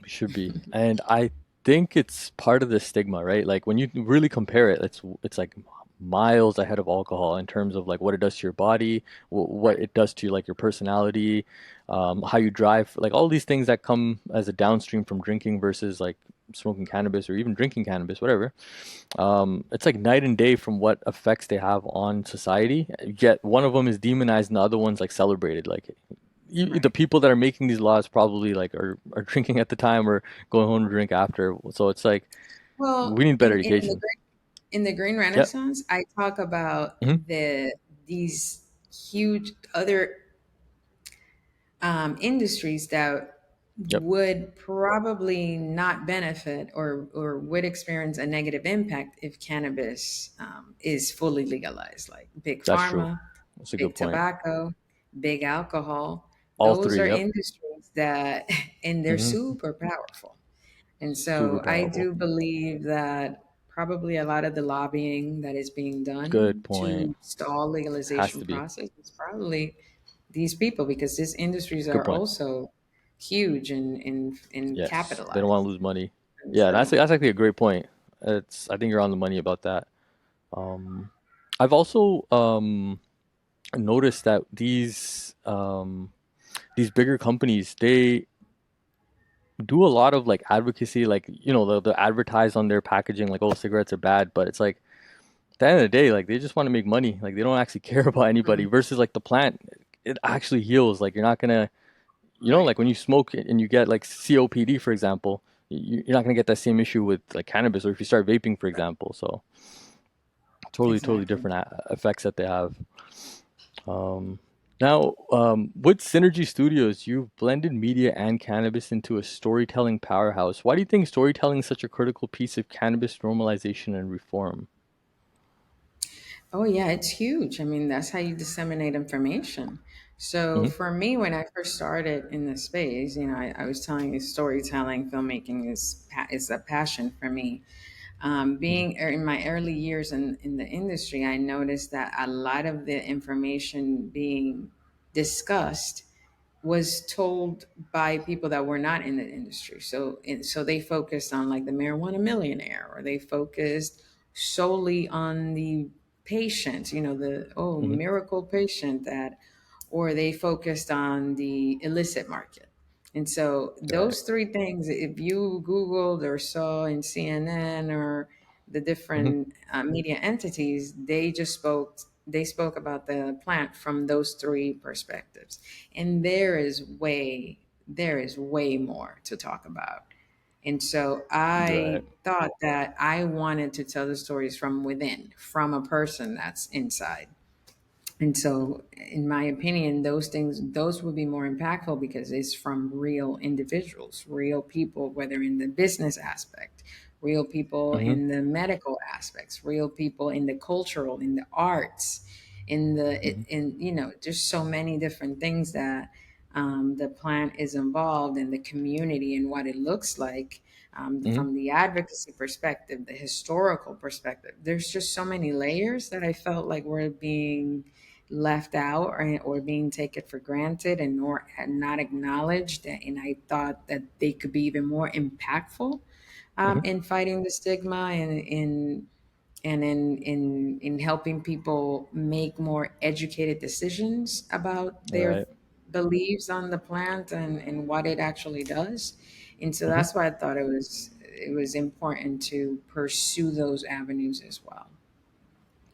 It should be. And I think it's part of the stigma, right? Like when you really compare it, it's like miles ahead of alcohol in terms of like what it does to your body, what it does to like your personality, how you drive, like all these things that come as a downstream from drinking versus like smoking cannabis or even drinking cannabis, whatever. It's like night and day from what effects they have on society. Yet one of them is demonized and the other one's like celebrated. Like the Right. people that are making these laws probably like are drinking at the time or going home to drink after. So it's like we Well, need better education. in the Green Yep. Renaissance, I talk about Hmm. these huge other industries that Yep. would probably not benefit or would experience a negative impact if cannabis is fully legalized, like big That's true. pharma, That's a good big point. tobacco, big alcohol. All Those three. are Yep. industries that, and they're Hmm. super powerful. And Super so I powerful. do believe that probably a lot of the lobbying that is being Good done point. to stall Has legalization to be. process is probably these people, because these industries Good are point. also huge and Yes. They don't want capitalized. to lose money. And Yeah, so, that's actually a great point. It's I think you're on the money about that. Um, I've also noticed that these bigger companies they do a lot of like advocacy, like they'll advertise on their packaging like, oh, cigarettes are bad, but it's like at the end of the day, like they just want to make money, like they don't actually care about anybody. mhm, Versus like the plant, it actually heals. Like you're not gonna, right, like when you smoke and you get like COPD, for example, you're not gonna get that same issue with like cannabis or if you start vaping, for example. So totally exactly. different effects that they have. Now, with Synergy Studios, you've blended media and cannabis into a storytelling powerhouse. Why do you think storytelling is such a critical piece of cannabis normalization and reform? Oh, yeah, it's huge. I mean, that's how you disseminate information. So Hmm. for me, when I first started in the space, I was telling you storytelling, filmmaking is a passion for me. Hmm. Being in my early years in the industry, I noticed that a lot of the information being discussed was told by people that were not in the industry. So they focused on like the marijuana millionaire, or they focused solely on the patient, the Hmm. miracle patient that, or they focused on the illicit market. And so Right. those three things, if you Googled or saw in CNN or the Hmm. different media entities, they spoke about the plant from those three perspectives. And there is way more to talk about. And so Right. I thought that I wanted to tell the stories from within, from a person that's inside. And so, in my opinion, those would be more impactful because it's from real individuals, real people, whether in the business aspect, real people Hmm. in the medical aspects, real people in the cultural, in the arts, Hmm. in just so many different things that the plant is involved in the community and what it looks like. Hmm. From the advocacy perspective, the historical perspective, there's just so many layers that I felt like were being left out, or being taken for granted and not acknowledged. And I thought that they could be even more impactful Hmm. in fighting the stigma and in helping people make more educated decisions about their Right. beliefs on the plant and what it actually does. And so Hmm. that's why I thought it was important to pursue those avenues as well.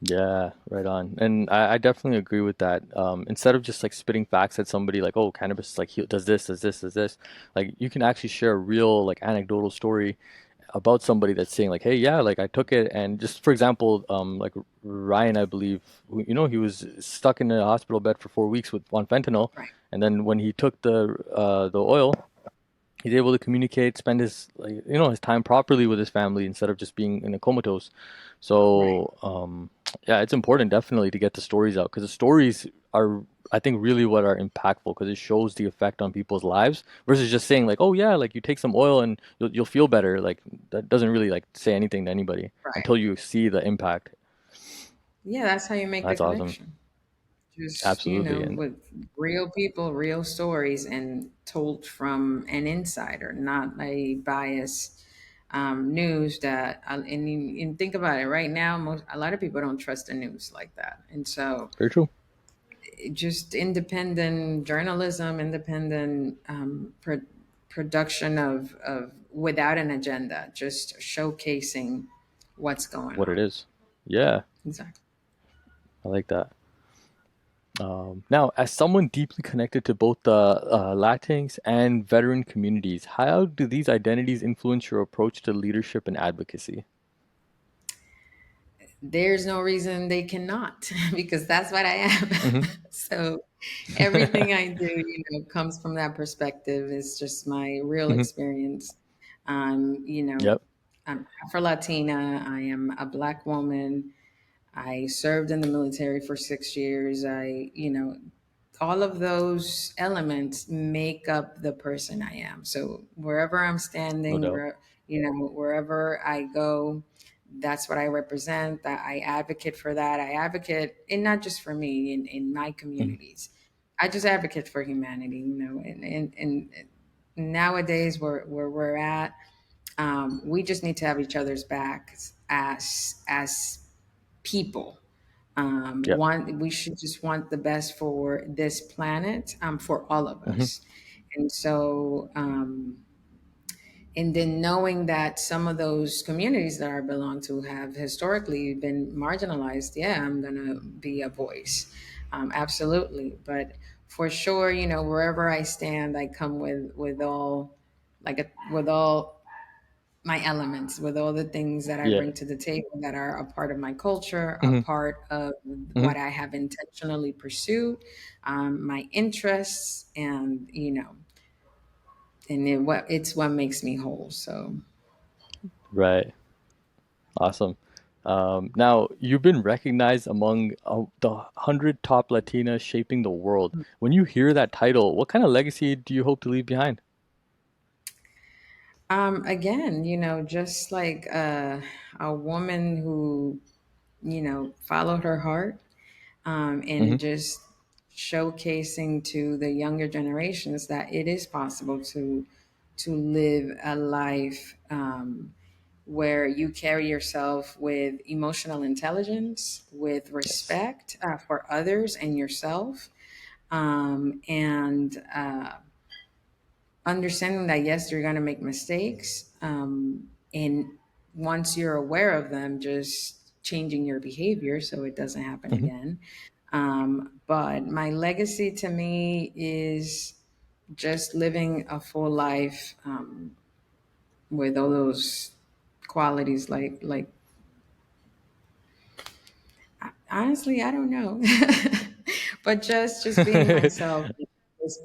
Yeah, right on. And I definitely agree with that. Instead of just like spitting facts at somebody like, oh, cannabis like does this, does this, does this, like you can actually share a real like anecdotal story about somebody that's saying like, hey, yeah, like I took it, and just for example, like Ryan, I believe, he was stuck in a hospital bed for 4 weeks with on fentanyl, Right. and then when he took the oil, he's able to communicate, spend his like his time properly with his family instead of just being in a comatose. Right. So yeah, it's important definitely to get the stories out because the stories are, I think, really what are impactful because it shows the effect on people's lives versus just saying like, oh yeah, like you take some oil and you'll feel better. Like that doesn't really like say anything to anybody Right. until you see the impact. Yeah, that's how you make the That's awesome. connection. Just, Absolutely. And with real people, real stories, and told from an insider, not a biased news that. And think about it. Right now, a lot of people don't trust the news like that, and so very true. just independent journalism, independent production of without an agenda, just showcasing what's going What it on. is. Yeah, Exactly. I like that. Now, as someone deeply connected to both the Latinx and veteran communities, how do these identities influence your approach to leadership and advocacy? There's no reason they cannot because that's what I am. Hmm. So everything I do, comes from that perspective. It's just my real Hmm. experience. Um, you know, Yep. I'm Afro Latina. I am a Black woman. I served in the military for 6 years. All of those elements make up the person I am. So wherever I'm No standing, doubt. wherever I go, that's what I represent. That I advocate for that. I advocate, and not just for me, in my Hmm. communities. I just advocate for humanity, and nowadays where we're at, we just need to have each other's backs as people. Yep. We should just want the best for this planet, for all of Hmm. us. And so, and then knowing that some of those communities that I belong to have historically been marginalized, yeah, I'm gonna be a voice, absolutely. But for sure, wherever I stand, I come with all my elements, with all the things that I Yeah. bring to the table that are a part of my culture, a Hmm. part of Hmm. what I have intentionally pursued, my interests, and it's what makes me whole. So, Right. Awesome. Now, you've been recognized among the 100 top Latinas shaping the world. When you hear that title, what kind of legacy do you hope to leave behind? again, just like a woman who, followed her heart, Hmm. and just showcasing to the younger generations that it is possible to live a life, where you carry yourself with emotional intelligence, with Yes. respect for others and yourself, and understanding that yes, you're going to make mistakes, and once you're aware of them, just changing your behavior so it doesn't happen Hmm. again. But my legacy to me is just living a full life, with all those qualities, like honestly, I don't know. But just being myself, just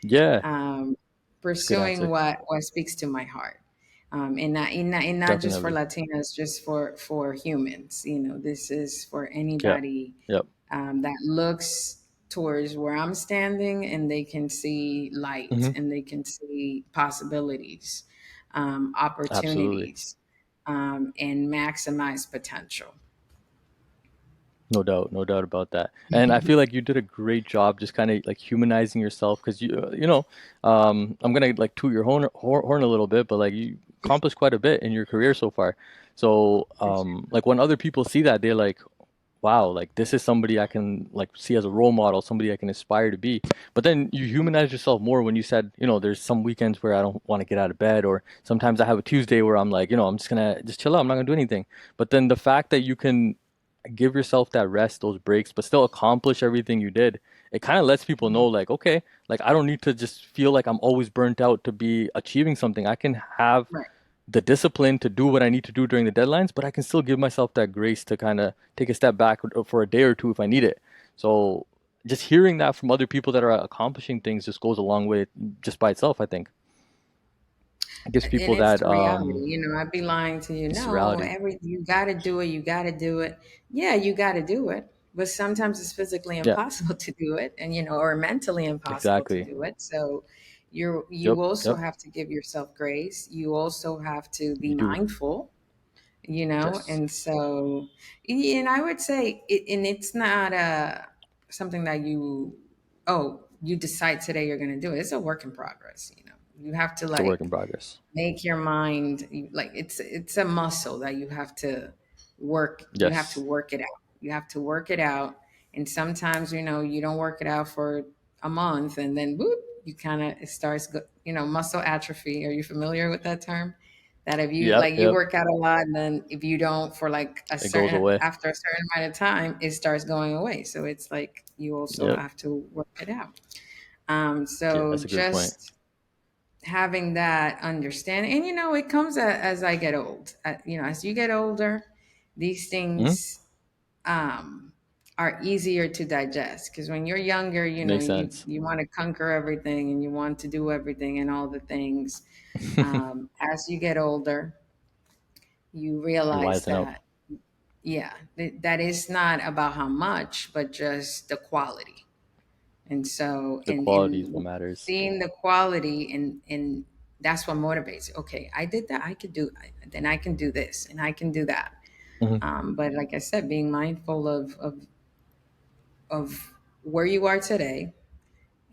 Yeah, um, good pursuing answer. what speaks to my heart, and not just for Definitely. Latinos, just for humans. This is for Yep. anybody, Yep. that looks towards where I'm standing, and they can see light, Hmm. and they can see possibilities, Absolutely. opportunities, and maximize potential. No doubt about that. And I feel like you did a great job just kind of like humanizing yourself because I'm gonna like toot your horn a little bit, but like you accomplished quite a bit in your career so far. So, like when other people see that, they're like, wow, like this is somebody I can like see as a role model, somebody I can aspire to be. But then you humanize yourself more when you said, there's some weekends where I don't want to get out of bed, or sometimes I have a Tuesday where I'm like, I'm just gonna just chill out, I'm not gonna do anything. But then the fact that you can give yourself that rest, those breaks, but still accomplish everything you did, it kind of lets people know, like, okay, like I don't need to just feel like I'm always burnt out to be achieving something. I can have Right. the discipline to do what I need to do during the deadlines, but I can still give myself that grace to kind of take a step back for a day or two if I need it. So just hearing that from other people that are accomplishing things just goes a long way just by itself, I think. It gives And people it's that the reality. I'd be lying to you. it's the No, reality. you got to do it. You got to do it. Yeah, you got to do it. But sometimes it's physically Yeah, impossible to do it, and or mentally impossible to exactly. do it. So Yep, you also yep. have to give yourself grace. You also have to be You do. mindful. Yes. And so, and I would say, and it's not something that you decide today you're going to do it. It's a work in progress. You have to It's a work like in progress. make your mind like it's a muscle that you have to Yes. work it out. You have to work it out, and sometimes you don't work it out for a month, and then boop, you kind of it starts muscle atrophy. Are you familiar with that term? That if you Yep, like you yep. work out a lot, and then if you don't for like a It goes certain away. after a certain amount of time, it starts going away. So it's like you also Yep. have to work it out. Yeah, So that's a great point. just having that understanding, and it comes as I get old. As you get older, these Hmm. things um, are easier to digest, because when you're younger, Makes you sense. you want to conquer everything and you want to do everything and all the things. As you get older, you You realize wisen up. that, yeah, that is not about how much, but just the quality. And so, The quality is what matters. seeing the quality, and that's what motivates. Okay, I did that. I could do. Then I can do this, and I can do that. Hmm. But like I said, being mindful of where you are today,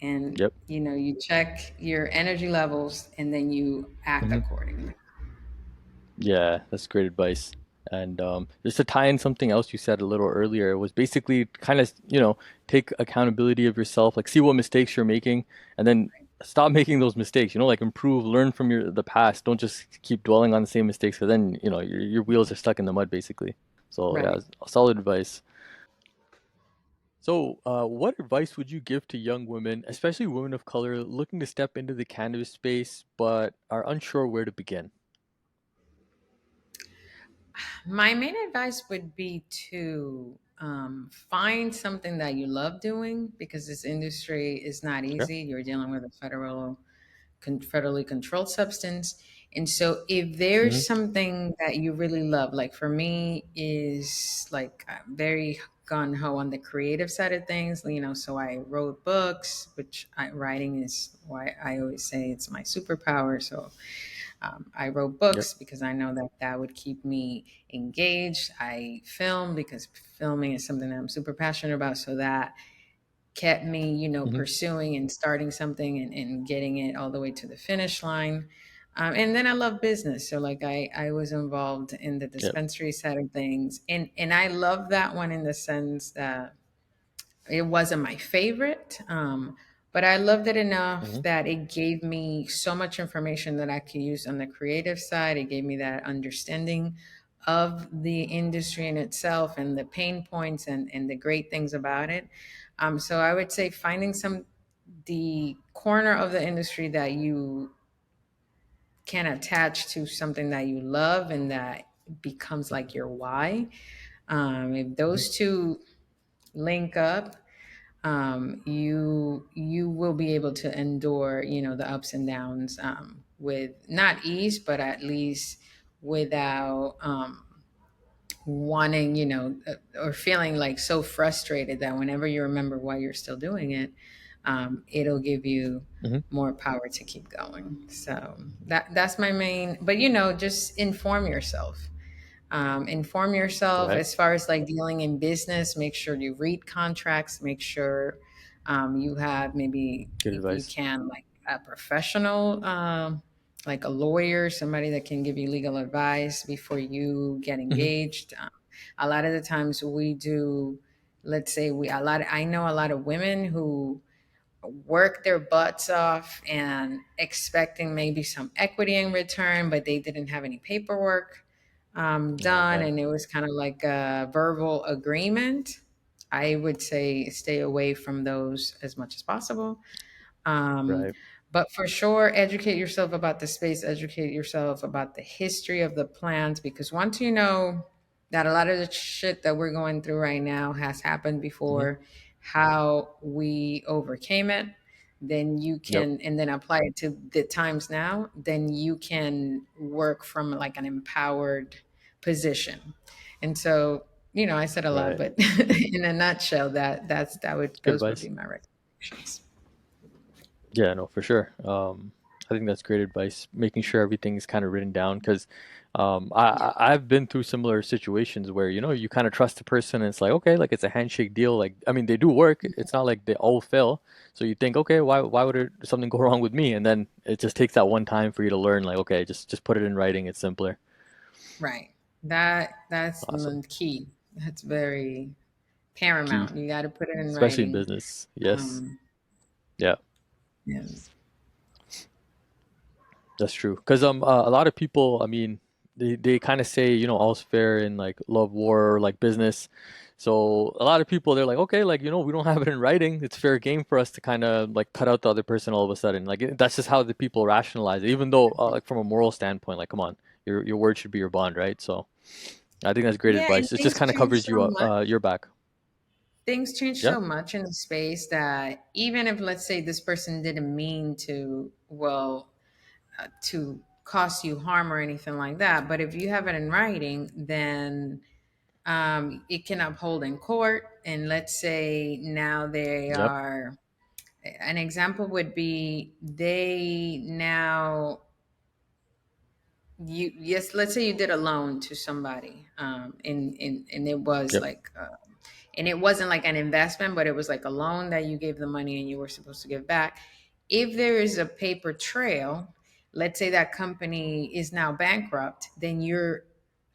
and Yep. you check your energy levels, and then you act Hmm. accordingly. Yeah, that's great advice. And just to tie in something else you said a little earlier, it was basically kind of, take accountability of yourself, like see what mistakes you're making, and then stop making those mistakes, like improve, learn from the past. Don't just keep dwelling on the same mistakes, because then, your wheels are stuck in the mud, basically. So yeah, Right. solid advice. So, what advice would you give to young women, especially women of color, looking to step into the cannabis space but are unsure where to begin? My main advice would be to find something that you love doing, because this industry is not Okay. easy. You're dealing with a federally controlled substance. And so if Hmm. there's something that you really love, like for me is like very gun ho on the creative side of things, so I wrote books, writing is why I always say it's my superpower. So I wrote Yep. books because I know that that would keep me engaged. I film because filming is something that I'm super passionate about. So that kept me, Hmm. pursuing and starting something, and getting it all the way to the finish line. And then I love business. So like I was involved in the Yep. dispensary side of things. And I love that one in the sense that it wasn't my favorite, but I loved it enough Hmm. that it gave me so much information that I could use on the creative side. It gave me that understanding of the industry in itself and the pain points and the great things about it. So I would say finding the corner of the industry that you can attach to something that you love and that becomes like your why. If Hmm. those two link up, you will be able to endure, the ups and downs, with not ease, but at least without wanting, or feeling like so frustrated that whenever you remember why you're still doing it, it'll give you Hmm. more power to keep going. So that's my main. But just inform yourself. Inform yourself Right. as far as like dealing in business. Make sure you read contracts. Make sure you have maybe, Good if you advice. can, like a professional, like a lawyer, somebody that can give you legal advice before you get Hmm. engaged. A lot of the times we do, let's say I know a lot of women who work their butts off and expecting maybe some equity in return, but they didn't have any paperwork Oh done, man. and it was kind of like a verbal agreement. I would say stay away from those as much as possible. Um, Right. but for sure, educate yourself about the space, educate yourself about the history of the plants, because once you know that a lot of the shit that we're going through right now has happened Hmm. before, how we overcame it, then you Yep. can, and then apply it to the times now, then you can work from like an empowered position. And so, I said a lot, Right. but in a nutshell, Good those would be advice. my recommendations. Yeah, no, for sure. I think that's great advice. Making sure everything's kind of written down because Yeah. I've been through similar situations where you kind of trust the person and it's like okay, like it's a handshake deal. Like I mean, they do work. It's not like they all fail. So you think okay, why would something go wrong with me? And then it just takes that one time for you to learn. Like okay, just put it in writing. It's simpler. Right. That's Awesome. the key. That's very Key, paramount. You got to put it in especially in writing. business. Yes. Um, Yeah. and That's true. Because a lot of people, I mean, they kind of say, all's fair in like love, war, or like business. So a lot of people, they're like, okay, like, we don't have it in writing. It's fair game for us to kind of like cut out the other person all of a sudden. Like that's just how the people rationalize it. Even though, like from a moral standpoint, like, come on, your word should be your bond, right? So I think that's great yeah, and advice. It just kind of covers you your back. things change Yeah. so much in the space that even if, let's say, this person didn't mean to, well, to cause you harm or anything like that, but if you have it in writing, then it can uphold in court. And let's say now they Yep. are, an example would be they now, yes, let's say you did a loan to somebody, and it was Yep. like, and it wasn't like an investment, but it was like a loan that you gave the money and you were supposed to give back. If there is a paper trail, let's say that company is now bankrupt, then you're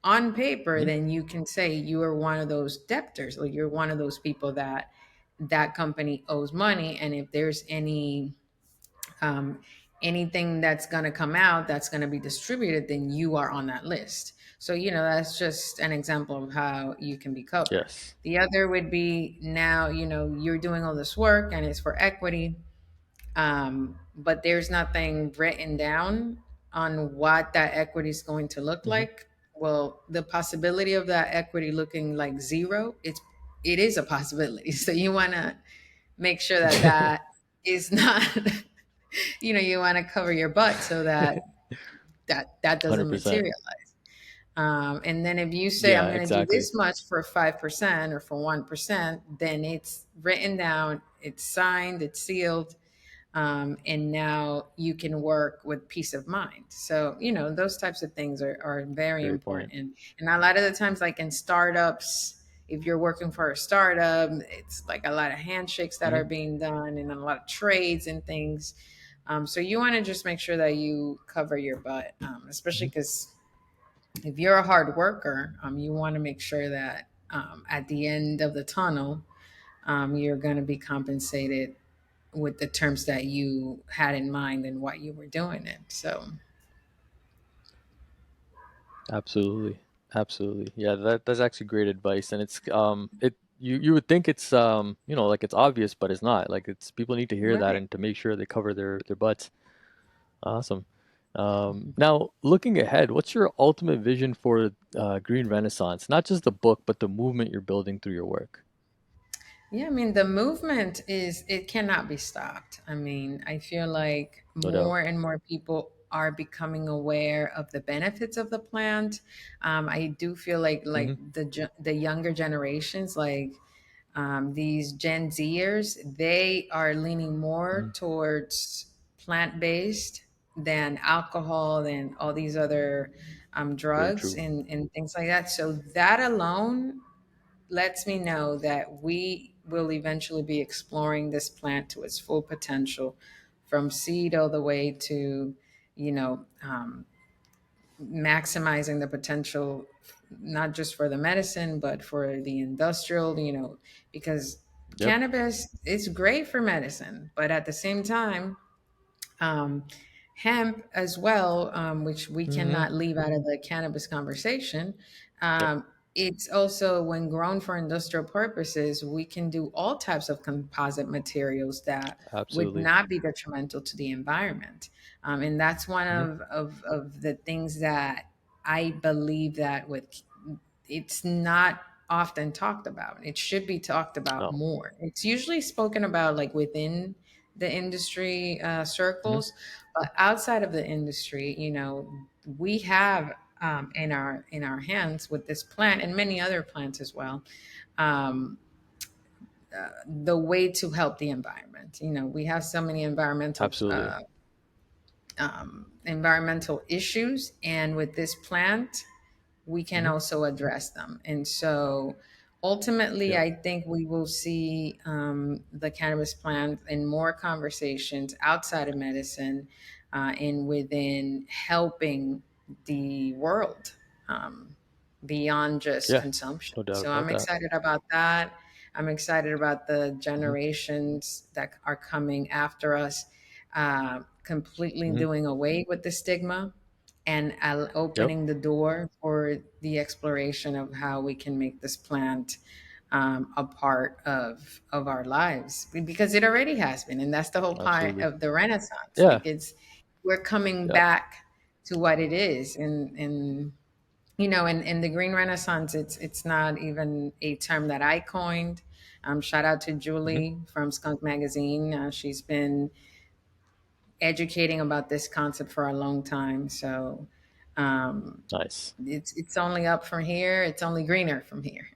on paper, Hmm. then you can say you are one of those debtors, or you're one of those people that that company owes money. And if there's um, anything that's going to come out that's going to be distributed, then you are on that list. So, that's just an example of how you can be covered. Yes. The other would be now, you're doing all this work and it's for equity, but there's nothing written down on what that equity is going to look Hmm. like. Well, the possibility of that equity looking like zero, it is a possibility. So you want to make sure that that is not you want to cover your butt so that that doesn't 100%. materialize. And then if you say I'm Yeah, going to do exactly. this much for 5% or for 1%, then it's written down, it's signed, it's sealed, and now you can work with peace of mind. So those types of things are very Great point. important. And a lot of the times, like in startups, if you're working for a startup, it's like a lot of handshakes that Hmm. are being done and a lot of trades and things. So you want to just make sure that you cover your butt, especially Hmm. because if you're a hard worker, you want to make sure that at the end of the tunnel, you're going to be compensated with the terms that you had in mind and why you were doing it. So, Absolutely. Absolutely. Yeah, that's actually great advice. And it's you would think it's like it's obvious, but it's not. Like it's people need to hear that right. and to make sure they cover their butts. Awesome. Now looking ahead, what's your ultimate vision for Green Renaissance? Not just the book, but the movement you're building through your work. Yeah, I mean, the movement it cannot be stopped. I mean, I feel like No doubt. more and more people are becoming aware of the benefits of the plant. I do feel like Hmm. the younger generations, like these Gen Zers, they are leaning more Hmm. towards plant based than alcohol, than all these other. Very drugs true. and things like that. So that alone lets me know that we will eventually be exploring this plant to its full potential, from seed all the way to, you know, maximizing the potential, not just for the medicine, but for the industrial, because Yep. cannabis is great for medicine, but at the same time, um, hemp as well, which we Hmm. cannot leave out of the cannabis conversation. Yep. It's also, when grown for industrial purposes, we can do all types of composite materials that would Absolutely. not be detrimental to the environment. And that's one Hmm. of the things that I believe that with it's not often talked about. It should be talked about No. more. It's usually spoken about like within the industry Hmm. circles, but outside of the industry, we have in our hands with this plant and many other plants as well, um, the way to help the environment. We have so many Absolutely. environmental issues, and with this plant we can Hmm. also address them. And so ultimately, Yep. I think we will see the cannabis plant in more conversations outside of medicine, and within helping the world, beyond just Yeah. consumption. No doubt So about I'm that. excited about that. I'm excited about the Hmm. generations that are coming after us, completely Hmm. doing away with the stigma and Yep. opening the door for the exploration of how we can make this plant a part of our lives, because it already has been, and that's the whole part Absolutely. of the Renaissance. Yeah. Like, we're coming Yep. back to what it is, and in the Green Renaissance, it's not even a term that I coined. Shout out to Hmm. Julie from Skunk Magazine. She's been educating about this concept for a long time. So um, Nice. it's only up from here. It's only greener from here.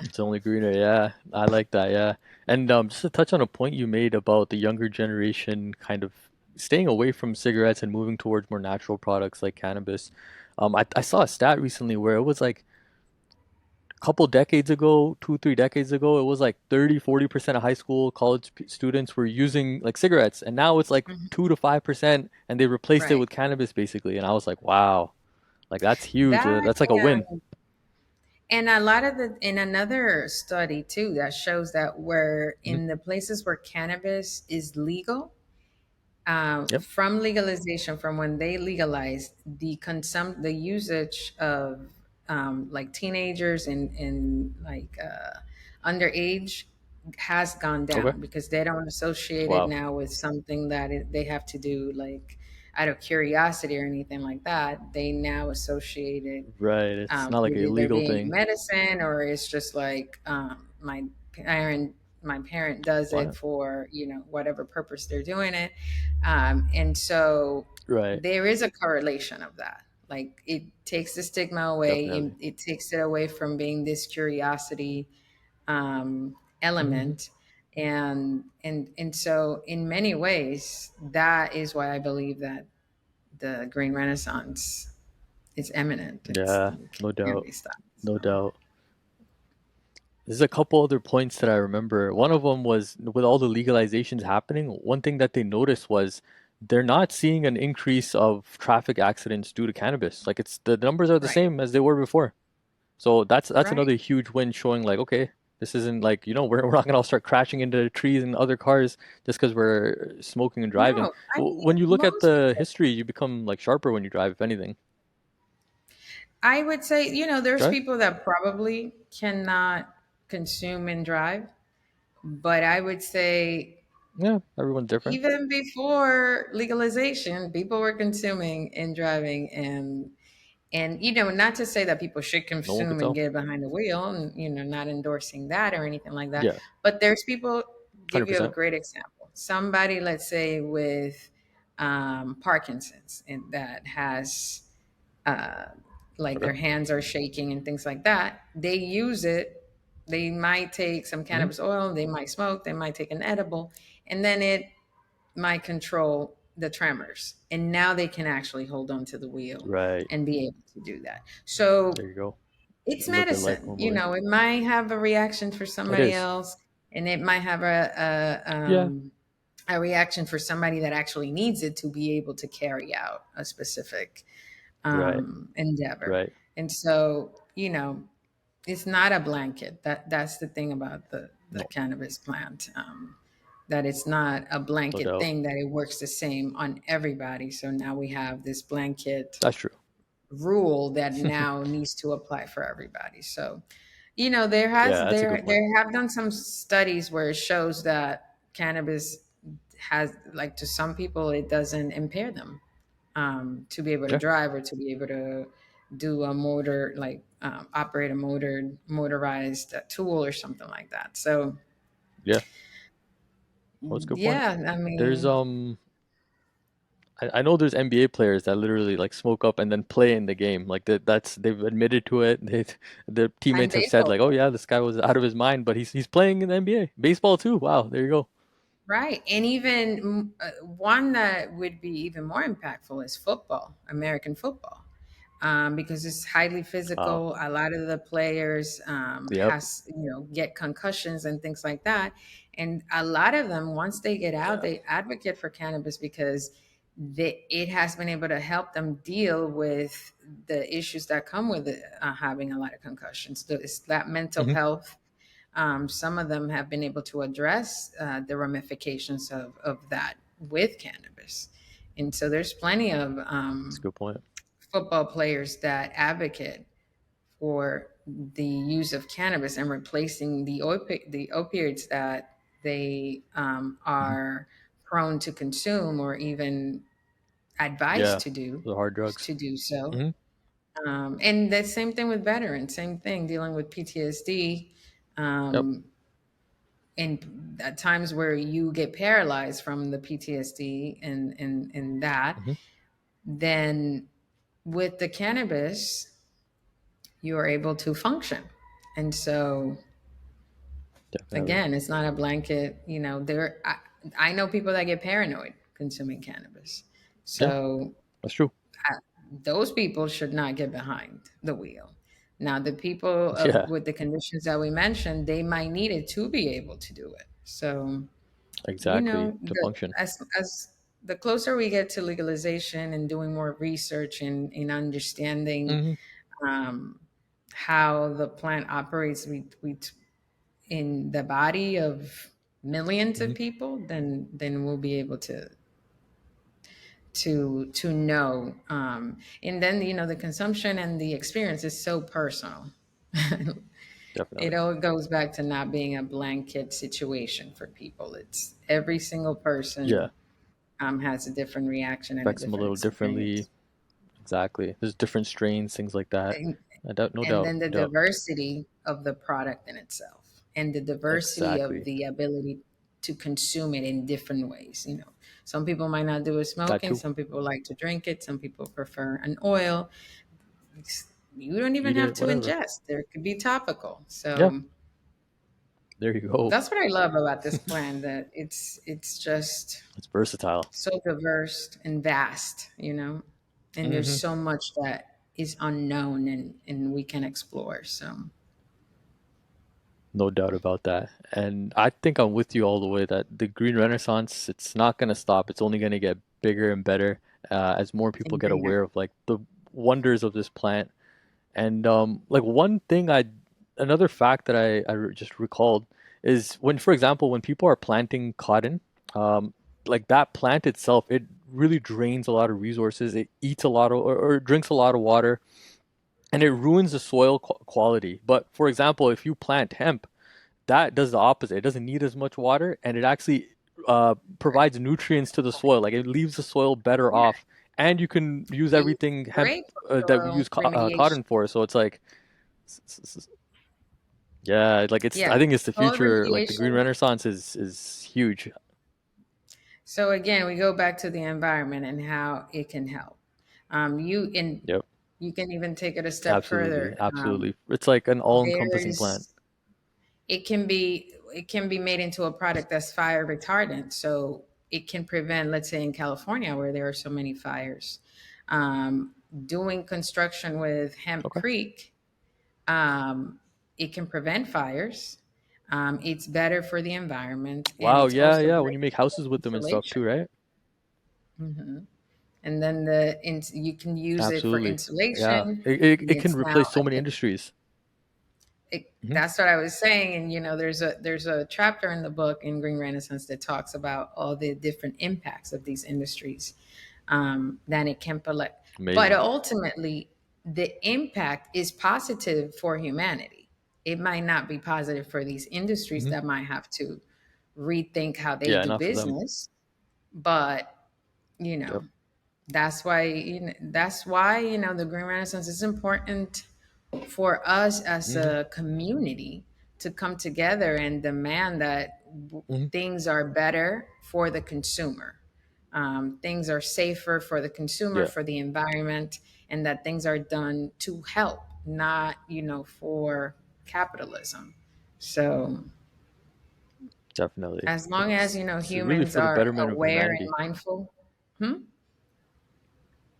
It's only greener. Yeah, I like that. Yeah, and just to touch on a point you made about the younger generation kind of staying away from cigarettes and moving towards more natural products like cannabis. I saw a stat recently where it was like a couple decades ago, 2, 3 decades ago, it was like 30, 40% of high school, college students were using like cigarettes, and now it's like Mhm. 2 to 5%, and they replaced it Right. with cannabis basically. And I was like, wow, like that's huge. That That's like a win. and a lot of in another study too that shows that where Hmm. in the places where cannabis is legal, Yep. from legalization, from when they legalized the usage of like teenagers and like underage has gone Okay. down, because they don't associate it Wow. now with something that they have to do like out of curiosity or anything like that. They now associate it Right. It's not like with a either legal being thing. medicine, or it's just like parent my parent does it Wow. for whatever purpose they're doing it, and so Right. there is a correlation of that. Like, it takes the stigma away, Definitely. it takes it away from being this curiosity Hmm. element, and so in many ways that is why I believe that the green renaissance is imminent. Yeah. It No can't doubt. be stopped. So. No doubt. There's a couple other points that I remember. One of them was with all the legalizations happening, one thing that they noticed was they're not seeing an increase of traffic accidents due to cannabis. Like it's the numbers are the Right, same as they were before. So that's right. another huge win showing like, okay, this isn't like, we're not gonna all start crashing into trees and other cars just because we're smoking and driving. No, I When mean, you look at most the people. history, you become like sharper when you drive, if anything. I would say, there's Right? people that probably cannot consume and drive, but I would say Yeah, everyone's different. even before legalization, people were consuming and driving, and not to say that people should No one could consume and tell. get behind the wheel, and not endorsing that or anything like that. Yeah, But there's people. Give you a 100%. great example. Somebody, let's say, with Parkinson's, and that has uh, like Okay. their hands are shaking and things like that. They use it. They might take some Hmm. cannabis oil. They might smoke. They might take an edible, and then it might control. the tremors, and now they can actually hold on to the wheel Right. and be able to do that. So There you go. it's Live their life medicine. normally. It might have a reaction for It somebody is. else, and it might have Yeah. a reaction for somebody that actually needs it to be able to carry out a specific Right. endeavor. Right. And so, it's not a blanket. That's the thing about the No. cannabis plant. That it's not a No blanket doubt. thing, that it works the same on everybody. So now we have this blanket That's true. rule that now needs to apply for everybody. So, Yeah, that's a good point. there have done some studies where it shows that cannabis has, like, to some people it doesn't impair them, to be able to Yeah. drive, or to be able to do a motor, like, operate a motorized tool or something like that. So Yeah. Well, that's a good point. yeah, I There's mean, I know there's NBA players that literally like smoke up and then play in the game. Like that's they've admitted to it. The and teammates have said baseball like, "Oh players. yeah, this guy was out of his mind, but he's playing in the NBA. Baseball too. Wow, there you go." Right. And even one that would be even more impactful is football, American football, because it's highly Wow. physical. A lot of the players Yep. get concussions and things like that. And a lot of them, once they get out, Yeah. they advocate for cannabis because it has been able to help them deal with the issues that come with it, having a lot of concussions. It's that mental Hmm. health. Some of them have been able to address the ramifications of that with cannabis. And so there's plenty of That's a good point. football players that advocate for the use of cannabis and replacing the opioids that they Hmm. are prone to consume, or even advised Yeah. The hard drugs. to do so. Hmm. And the same thing with veterans, same thing, dealing with PTSD. Yep. Um, and at times where you get paralyzed from the PTSD and that, Hmm. then with the cannabis, you are able to function. And so, Definitely. again, it's not a blanket. I know people that get paranoid consuming cannabis. Yeah, So that's true. those people should not get behind the wheel. Now, the people Yeah. with the conditions that we mentioned, they might need it to be able to do it. So, Exactly. To function. as the closer we get to legalization and doing more research and in understanding Hmm. um, how the plant operates, in the body of millions Hmm. of people, then we'll be able to know. And then the consumption and the experience is so personal. It Definitely. all goes back to not being a blanket situation for people. It's every single Yeah. person has a different reaction and a Affects them a different little differently. experience. Exactly. There's different strains, things like that. And, I doubt, no and doubt, then no the doubt. diversity of the product in itself, and the diversity of Exactly. the ability to consume it in different ways. Some people might not do it That smoking, too. some people like to drink it, some people prefer an oil. You don't even Eat have it, to whatever. ingest. There could be topical. Yeah, So there you go. that's what I love about this plan, that it's just It's versatile. so diverse and vast, and there's Hmm. so much that is unknown, and we can explore. So No doubt about that. And I think I'm with you all the way that the green renaissance, it's not going to stop. It's only going to get bigger and better as more people and get greener. aware of like the wonders of this plant. And like another fact that just recalled is when, for example, when people are planting cotton, like that plant itself, it really drains a lot of resources. It eats a lot of, or drinks a lot of water, and it ruins the soil quality. But for example, if you plant hemp, that does the opposite. It doesn't need as much water, and it actually provides nutrients to the soil. Like it leaves the soil better Yeah, off, and you can use and everything hemp great for that we use soil remediation. cotton for. So it's like, yeah, like it's. I Yeah, think it's the soil future. Like the green remediation. renaissance is huge. So again, we go back to the environment and how it can help. Yep, You can even take it a step absolutely, further. absolutely. It's like an all-encompassing plant. There's it can be made into a product that's fire retardant. So it can prevent, let's say in California where there are so many fires, um, doing construction with Hemp Okay. Creek, um, it can prevent fires. It's better for the environment, and Wow. it's Yeah. also Yeah. When great you make for houses with them and stuff insulation. too, right? Hmm. And then you can use it for Absolutely. Yeah. insulation. It can It's now replace so many industries. Hmm. that's what I was saying. And there's a chapter in the book in Green Renaissance that talks about all the different impacts of these industries, that it can collect. But Amazing. ultimately, the impact is positive for humanity. It might not be positive for these industries Hmm. that might have to rethink how they Yeah. do Enough of them. business. But you know, Yep. that's why the Green Renaissance is important for us as Hmm. a community to come together and demand that Hmm. things are better for the consumer. Things are safer for the consumer, Yeah. for the environment, and that things are done to help, not, for capitalism. So Definitely. as long as, It's really humans for the are betterment of aware and humanity. mindful. Hmm?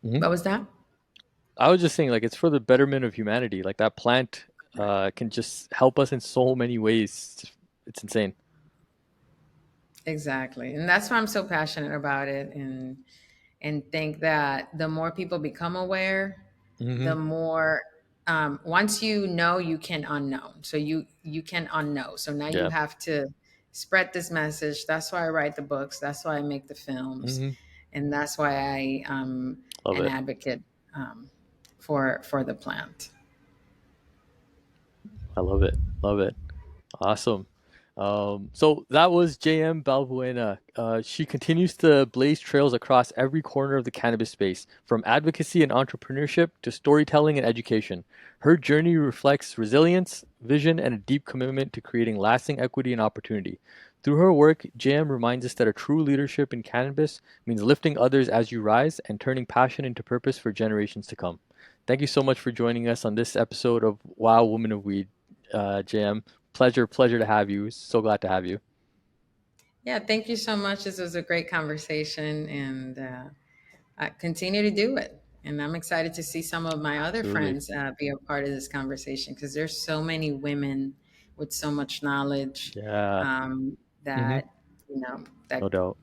Hmm. What was that? I was just saying, like, it's for the betterment of humanity. Like that plant can just help us in so many ways. It's insane. Exactly. And that's why I'm so passionate about it, and think that the more people become aware, Hmm. the more, once you know, you can unknown. So you can unknow. So now you Yeah. have to spread this message. That's why I write the books. That's why I make the films, Hmm. and that's why I Love an it. advocate, for the plant. I love it. Love it. Awesome. So that was JM Balbuena. She continues to blaze trails across every corner of the cannabis space, from advocacy and entrepreneurship to storytelling and education. Her journey reflects resilience, vision, and a deep commitment to creating lasting equity and opportunity. Through her work, JM reminds us that a true leadership in cannabis means lifting others as you rise and turning passion into purpose for generations to come. Thank you so much for joining us on this episode of Wow Woman of Weed, JM. Pleasure to have you. So glad to have you. Yeah, thank you so much. This was a great conversation, and I continue to do it. And I'm excited to see some of my other Absolutely. friends be a part of this conversation, because there's so many women with so much knowledge, Yeah. Hmm. that that No doubt.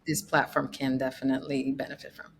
this platform can definitely benefit from.